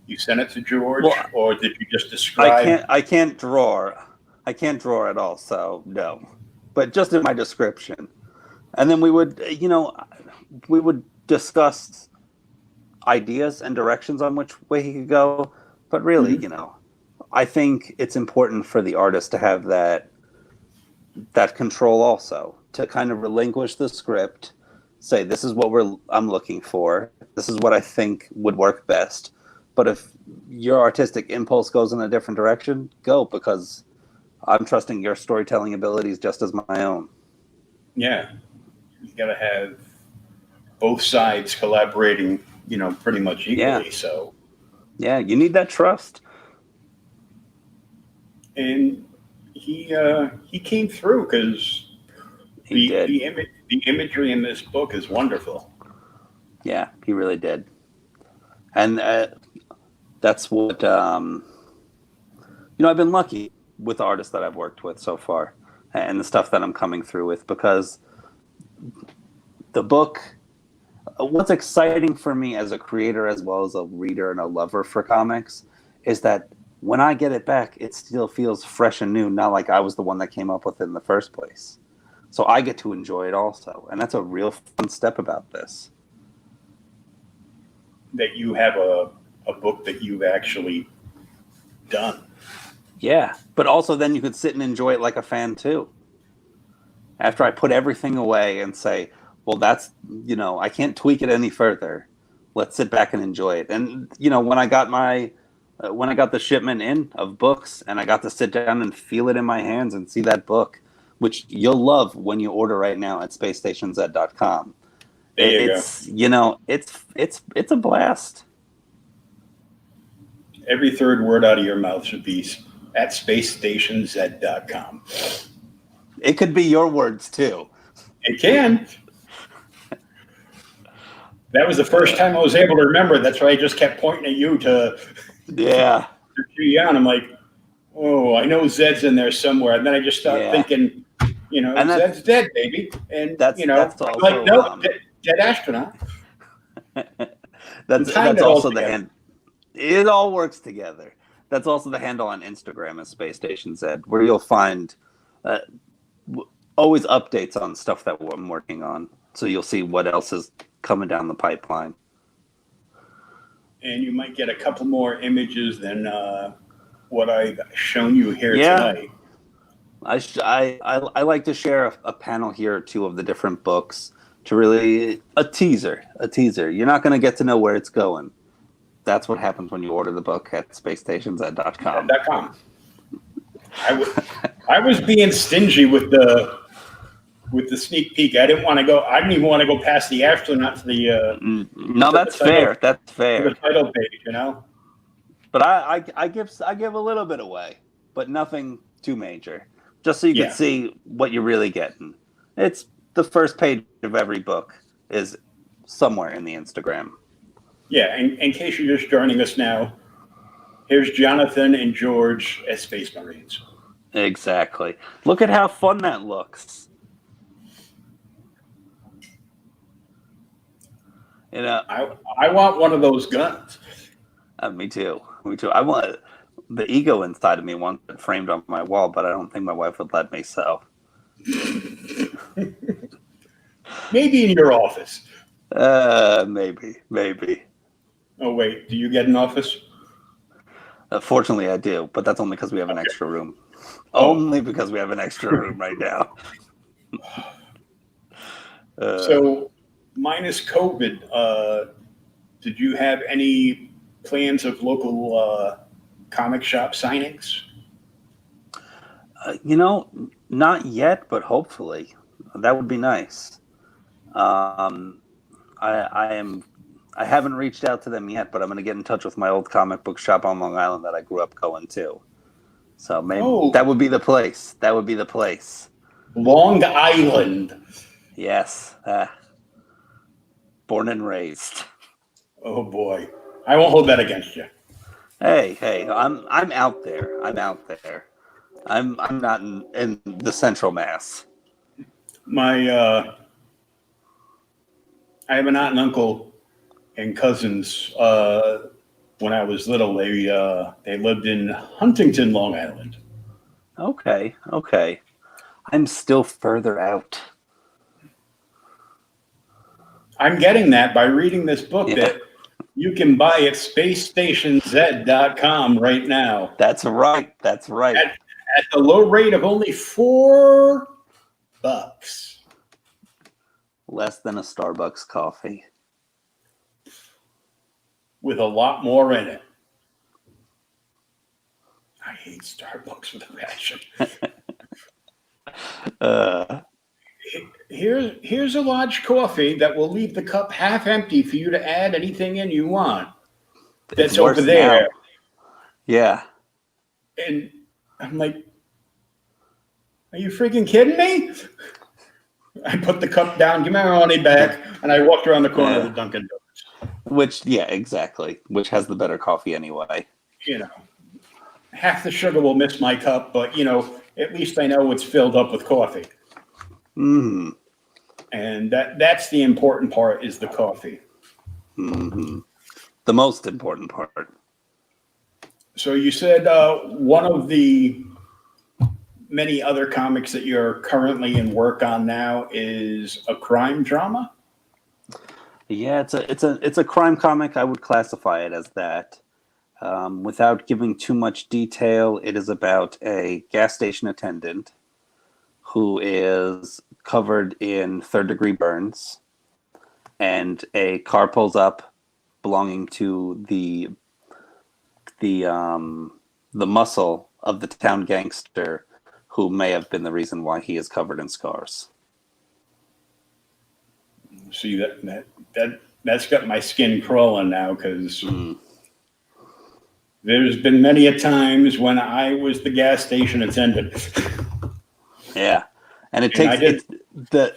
you sent it to George, or did you just describe? I can't draw at all, so no. But just in my description, and then we would discuss ideas and directions on which way he could go. But really, I think it's important for the artist to have that control also, to kind of relinquish the script, say, this is what I'm looking for. This is what I think would work best. But if your artistic impulse goes in a different direction, go, because I'm trusting your storytelling abilities just as my own. Yeah. You got to have both sides collaborating, pretty much equally. Yeah. So. Yeah, you need that trust. And he came through, because the imagery in this book is wonderful. Yeah, he really did. And that's what I've been lucky with the artists that I've worked with so far, and the stuff that I'm coming through with, because the book, what's exciting for me as a creator as well as a reader and a lover for comics, is that when I get it back, it still feels fresh and new, not like I was the one that came up with it in the first place. So I get to enjoy it also, and that's a real fun step about this. That you have a book that you've actually done. Yeah, but also then you could sit and enjoy it like a fan too. After I put everything away and say, well, that's, I can't tweak it any further. Let's sit back and enjoy it. And, when I got the shipment in of books, and I got to sit down and feel it in my hands and see that book, which you'll love when you order right now at SpaceStationZ.com. It's a blast. Every third word out of your mouth should be at SpaceStationZ.com. It could be your words too. It can. That was the first time I was able to remember. That's why I just kept pointing at you to. Yeah. To chew on. I'm like, oh, I know Zed's in there somewhere. And then I just started thinking, and Zed's dead, baby. And that's also, like, no, Dead Astronaut. that's also the hand. It all works together. That's also the handle on Instagram as Space Station Z, where you'll find always updates on stuff that I'm working on. So you'll see what else is coming down the pipeline. And you might get a couple more images than what I've shown you here tonight. I like to share a panel here or two of the different books to really a teaser. You're not going to get to know where it's going. That's what happens when you order the book at SpaceStationZ.com. I was being stingy with the with the sneak peek. I didn't want to go. I didn't even want to go past the astronaut to the. No, that's fair. That's fair. The title page, you know. But I give a little bit away, but nothing too major, just so you can see what you're really getting. It's the first page of every book is somewhere in the Instagram. Yeah, in case you're just joining us now, here's Jonathan and George as Space Marines. Exactly. Look at how fun that looks. You know, I want one of those guns. Me too. I want the ego inside of me wants it framed on my wall, but I don't think my wife would let me. So maybe in your office. Maybe. Oh wait, do you get an office? Fortunately, I do, but that's only because we have an extra room. Only because we have an extra room right now. So, minus COVID, did you have any plans of local comic shop signings? Not yet, but hopefully that would be nice. I haven't reached out to them yet, but I'm going to get in touch with my old comic book shop on Long Island that I grew up going to. So maybe that would be the place. Long Island. Yes. Born and raised. Oh boy. I won't hold that against you. Hey, I'm out there. I'm not in the central mass. I have an aunt and uncle and cousins. When I was little, they lived in Huntington, Long Island. Okay. I'm still further out. I'm getting that by reading this book that you can buy at spacestationz.com right now. That's right. At the low rate of only $4. Less than a Starbucks coffee. With a lot more in it. I hate Starbucks with a passion. Here's a large coffee that will leave the cup half empty for you to add anything in you want. That's over there. Now. Yeah. And I'm like, are you freaking kidding me? I put the cup down, give my money back, and I walked around the corner of the Dunkin' Donuts. Which has the better coffee anyway. Half the sugar will miss my cup, but at least I know it's filled up with coffee. Mm. And that's the important part is the coffee. Mm-hmm. The most important part. So you said one of the many other comics that you're currently in work on now is a crime drama? Yeah, it's a crime comic. I would classify it as that. Without giving too much detail, it is about a gas station attendant who is covered in third-degree burns, and a car pulls up belonging to the muscle of the town gangster who may have been the reason why he is covered in scars. See, that's got my skin crawling now because there's been many a times when I was the gas station attendant. Yeah, and the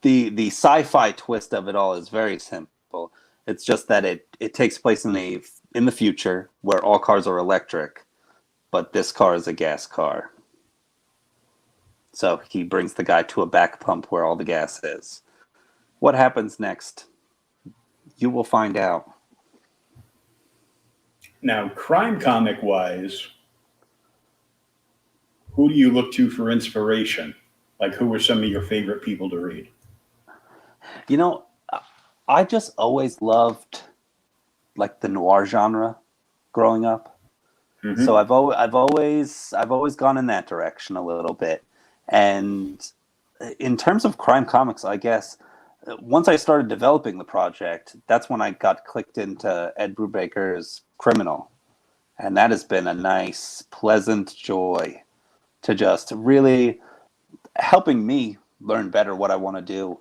sci-fi twist of it all is very simple. It's just that it takes place in the future where all cars are electric, but this car is a gas car. So he brings the guy to a back pump where all the gas is. What happens next? You will find out. Now, crime comic wise, who do you look to for inspiration? Like, who are some of your favorite people to read? I just always loved like the noir genre growing up. Mm-hmm. So I've always gone in that direction a little bit. And in terms of crime comics, I guess once I started developing the project, that's when I got clicked into Ed Brubaker's Criminal. And that has been a nice, pleasant joy to just really, helping me learn better what I want to do.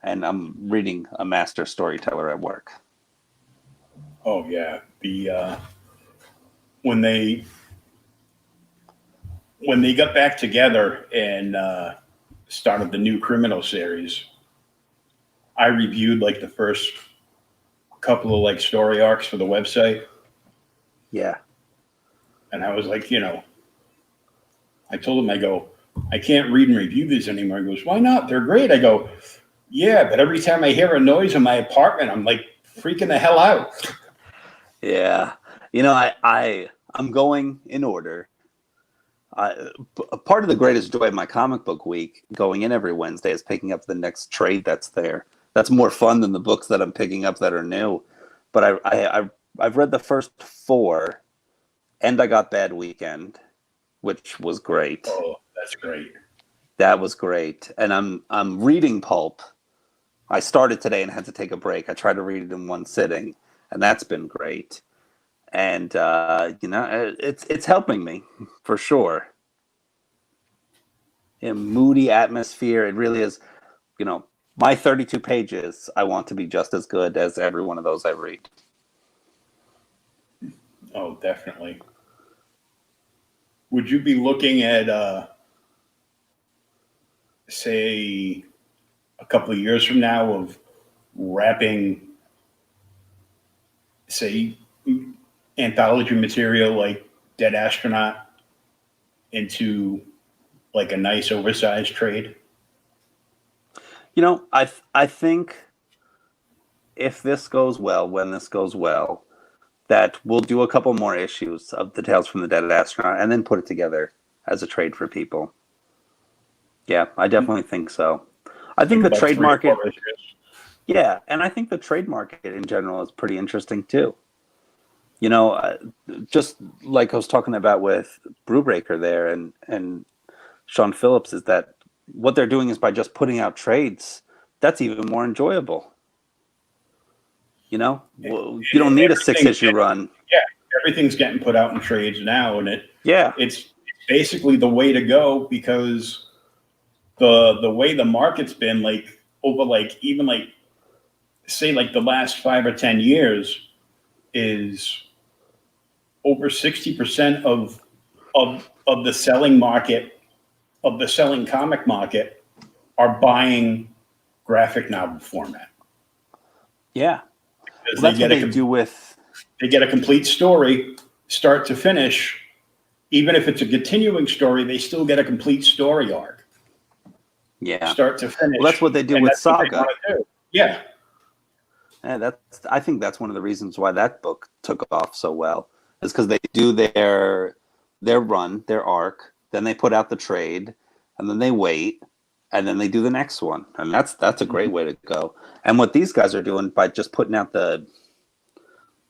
And I'm reading a master storyteller at work. Oh yeah, the when they got back together and started the new criminal series, I reviewed like the first couple of like story arcs for the website. Yeah. And I was like, I told him, I go, I can't read and review these anymore. He goes, why not? They're great. I go, yeah, but every time I hear a noise in my apartment, I'm like freaking the hell out. Yeah. I'm going in order. Part of the greatest joy of my comic book week going in every Wednesday is picking up the next trade that's there. That's more fun than the books that I'm picking up that are new. But I've read the first 4, and I got Bad Weekend, which was great. Oh, that's great. That was great. And I'm reading Pulp. I started today and had to take a break. I tried to read it in one sitting, and that's been great. And it's helping me for sure. Moody atmosphere. It really is. My 32 pages. I want to be just as good as every one of those I read. Oh, definitely. Would you be looking at, say, a couple of years from now of wrapping, say, anthology material like Dead Astronaut into like a nice oversized trade? I think if this goes well, when this goes well, that we'll do a couple more issues of the Tales from the Dead Astronaut and then put it together as a trade for people. Yeah, I definitely think so. I think the trade market. Yeah, and I think the trade market in general is pretty interesting too. Just like I was talking about with Brewbreaker there and Sean Phillips, is that what they're doing is by just putting out trades, that's even more enjoyable. You don't need a 6-issue run. Yeah, everything's getting put out in trades now, and Yeah, it's basically the way to go, because the way the market's been like over like even like say like the last 5 or 10 years is over 60% of the selling market, of the selling comic market, are buying graphic novel format. Yeah. Well, that's what they do with. They get a complete story, start to finish. Even if it's a continuing story, they still get a complete story arc. Yeah. Start to finish. Well, that's what they do with Saga. Yeah. And I think that's one of the reasons why that book took off so well, is because they do their run, their arc, then they put out the trade, and then they wait, and then they do the next one. And that's a great way to go. And what these guys are doing by just putting out the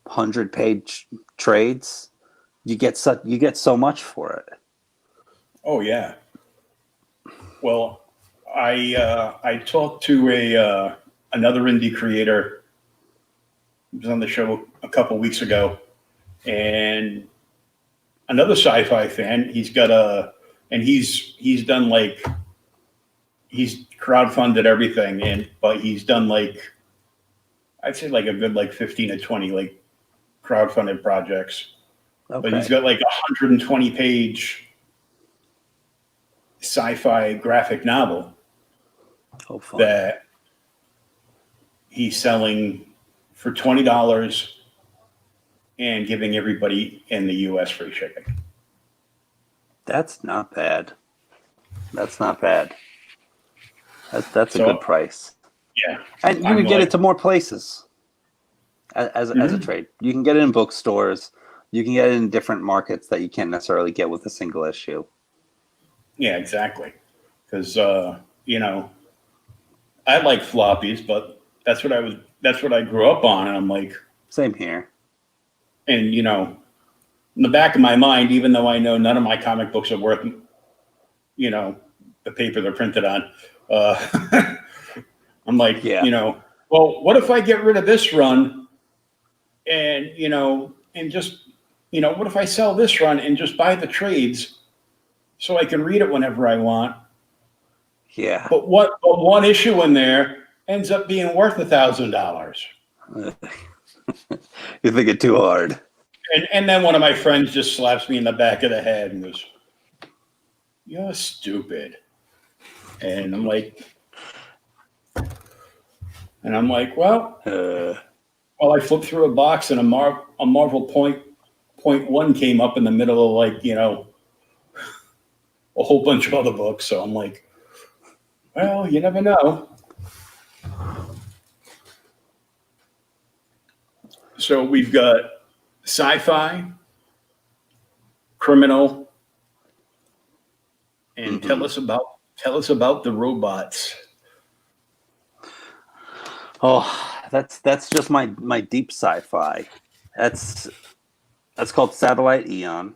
100-page trades, you get so much for it. Oh yeah. Well, I talked to another indie creator who was on the show a couple weeks ago, and another sci-fi fan. He's done like, he's crowdfunded everything, but he's done like, I'd say like a good like 15 to 20 like crowdfunded projects. Okay. But he's got like 120-page sci-fi graphic novel that he's selling for $20 and giving everybody in the U.S. free shipping. That's not bad. That's not bad. That's a good price. Yeah, and you can get it to more places as a trade. You can get it in bookstores. You can get it in different markets that you can't necessarily get with a single issue. Yeah, exactly. Because I like floppies, but that's what I grew up on, and I'm like, same here. And in the back of my mind, even though I know none of my comic books are worth, the paper they're printed on, I'm like, well, what if I get rid of this run, and and just, what if I sell this run and just buy the trades, so I can read it whenever I want, Yeah. But one issue in there ends up being worth $1,000. You think it too hard. And then one of my friends just slaps me in the back of the head and goes, "You're stupid." And I'm like, well, I flipped through a box and a Marvel point one came up in the middle of a whole bunch of other books. So I'm like, well, you never know. So we've got sci-fi, criminal, and tell us about the robots. Oh, that's just my deep sci-fi. That's called Satellite Eon.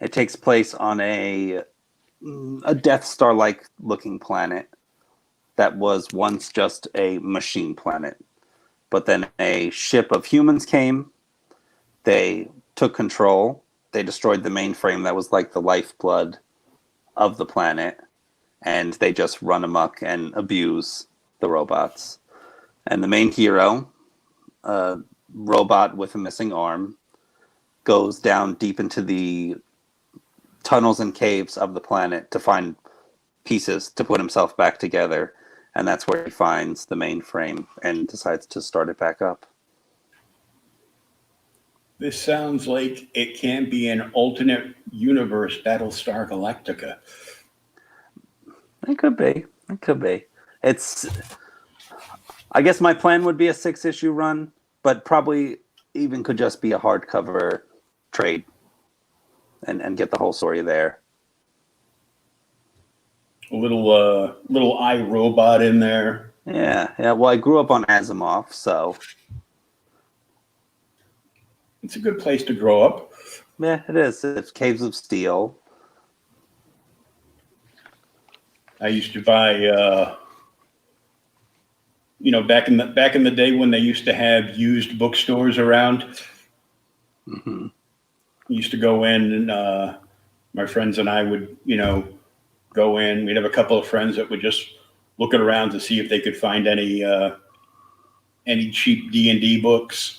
It takes place on a Death Star-like looking planet that was once just a machine planet. But then a ship of humans came, they took control, they destroyed the mainframe that was like the lifeblood of the planet, and they just run amok and abuse the robots. And the main hero, a robot with a missing arm, goes down deep into the tunnels and caves of the planet to find pieces to put himself back together. And that's where he finds the mainframe and decides to start it back up. This sounds like it can be an alternate universe Battlestar Galactica. It could be. It could be. I guess my plan would be a 6-issue run, but probably even could just be a hardcover trade and get the whole story there. A little iRobot in there. Yeah. Well, I grew up on Asimov, so it's a good place to grow up. Yeah, it is. It's Caves of Steel. I used to buy, back in the day when they used to have used bookstores around. Mm-hmm. We used to go in, and my friends and I would, go in. We'd have a couple of friends that would just look around to see if they could find any cheap D&D books.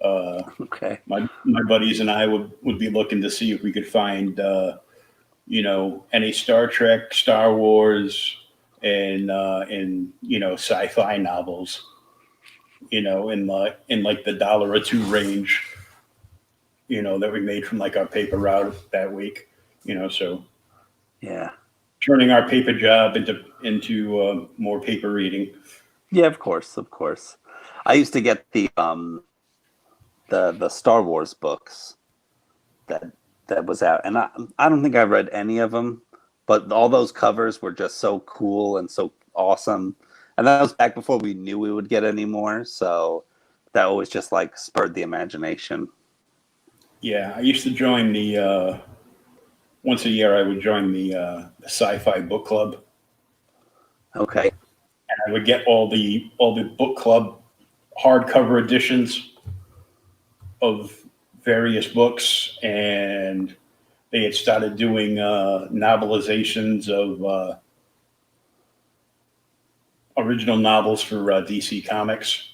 Okay. My buddies and I would be looking to see if we could find any Star Trek, Star Wars, and sci-fi novels, in the $1 or $2 range, that we made from our paper route that week, so Yeah. turning our paper job into more paper reading. Yeah, of course. I used to get the Star Wars books that was out, and I don't think I read any of them, but all those covers were just so cool and so awesome, and that was back before we knew we would get any more, so that always just spurred the imagination. Yeah, I used to join the once a year I would join the sci-fi book club. Okay. And I would get all the book club hardcover editions of various books, and they had started doing novelizations of original novels for DC Comics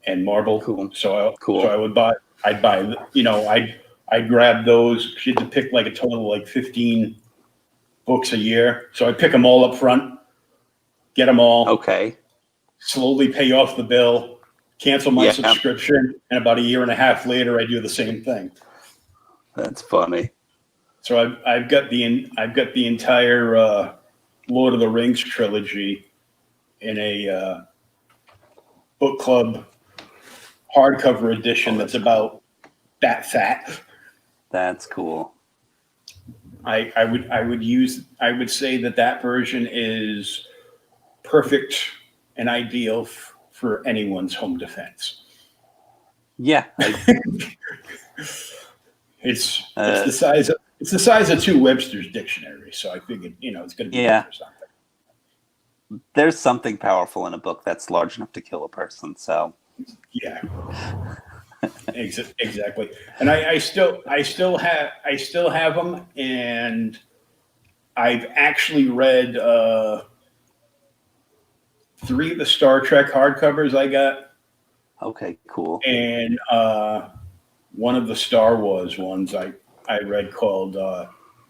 and Marvel. Cool. So I would buy. I'd grab those. She had to pick a total of 15 books a year. So I'd pick them all up front, get them all. Okay. Slowly pay off the bill, cancel my subscription, and about a year and a half later, I do the same thing. That's funny. So I've got the entire Lord of the Rings trilogy in a book club hardcover edition that's about that fat. That's cool. I would say that version is perfect and ideal for anyone's home defense. Yeah. It's the size of two Webster's dictionaries, so I figured it's going to be good for something. There's something powerful in a book that's large enough to kill a person. So yeah, exactly. And I still have them, and I've actually read 3 of the Star Trek hardcovers I got, Okay, cool. and one of the Star Wars ones I read called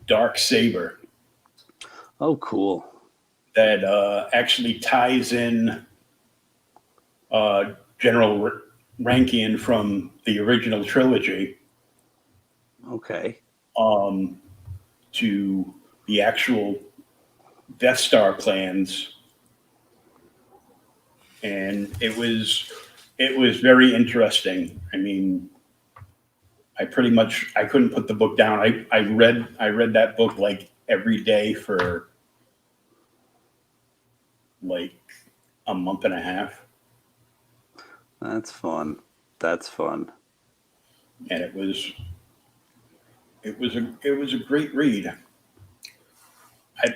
Dark Saber Oh, cool. that actually ties in General Rankin from the original trilogy Okay. to the actual Death Star plans, and it was very interesting. I mean, I couldn't put the book down. I read that book like every day for like a month and a half, That's fun. That's fun. and it was a great read. I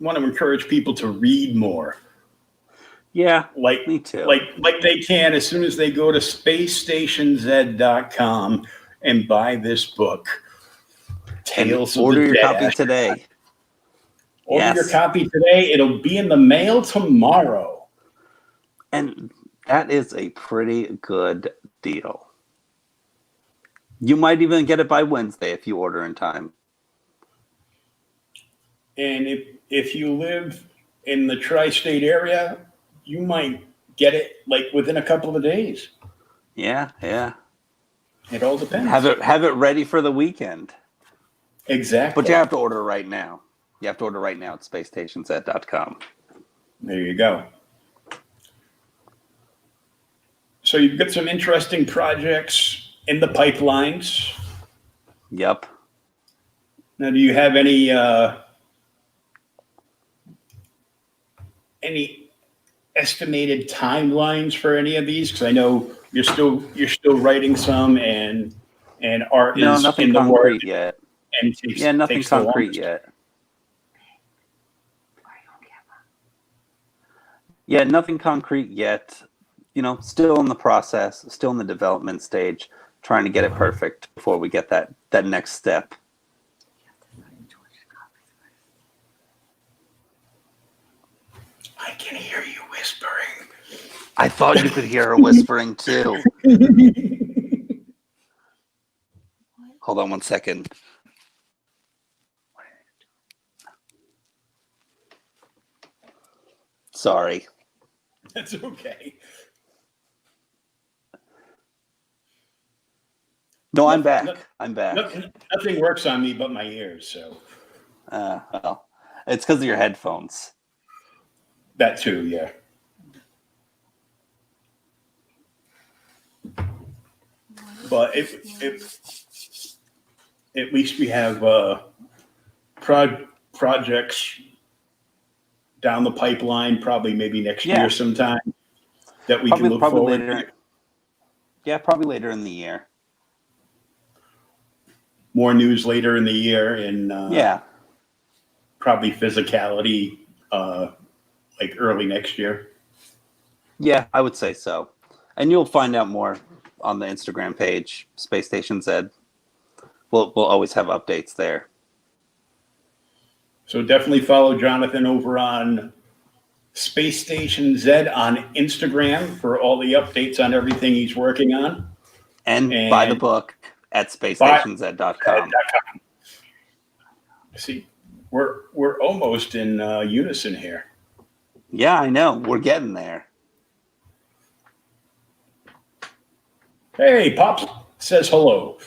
want to encourage people to read more. Yeah, Like me too. like they can as soon as they go to spacestationz.com and buy this book, Tales And of order the your Dead copy Astronaut. today. Order your Yes. copy today. It'll be in the mail tomorrow. And that is a pretty good deal. You might even get it by Wednesday if you order in time. And if you live in the tri-state area, you might get it like within a couple of days. Yeah, yeah. It all depends. Have it ready for the weekend. Exactly. But you have to order right now. You have to order right now at spacestationz.com. There you go. So you've got some interesting projects in the pipelines. Yep. Now, do you have any estimated timelines for any of these? Because I know you're still writing some, and art No, is nothing in the concrete work yet. and Nothing takes the concrete longest. yet. Yeah, nothing concrete yet. Still in the process, still in the development stage, trying to get it perfect before we get that next step. I can hear you whispering. I thought you could hear her whispering too. Hold on one second. Sorry. That's okay. No, I'm back. I'm back. Nothing works on me but my ears, so Well, it's because of your headphones. that too, yeah. But if at least we have projects down the pipeline, probably maybe next year sometime that we can look forward later. Yeah, probably later in the year. More news later in the year, and probably physicality like early next year. Yeah, I would say so. And you'll find out more on the Instagram page, Space Station Z. We'll always have updates there. So definitely follow Jonathan over on Space Station Z on Instagram for all the updates on everything he's working on. And buy the book at spacestationz.com. See, we're almost in unison here. Yeah, I know. We're getting there. Hey, Pops says hello.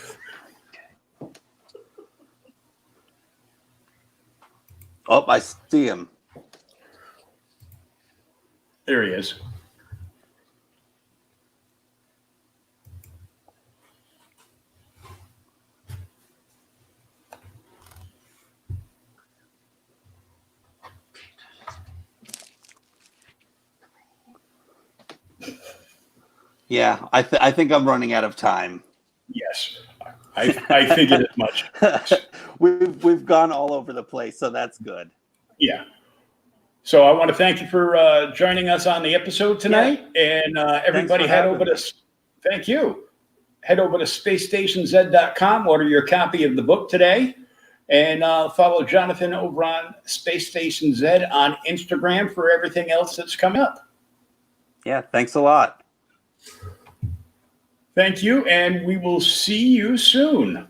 Oh, I see him. There he is. Yeah, I think I'm running out of time. Yes, I figured as much. We've gone all over the place, so that's good. Yeah. So I want to thank you for joining us on the episode tonight, and everybody head over to. Thank you. Head over to spacestationz.com. Order your copy of the book today, And follow Jonathan over on Space Station Z on Instagram for everything else that's coming up. Yeah, thanks a lot. Thank you, and we will see you soon.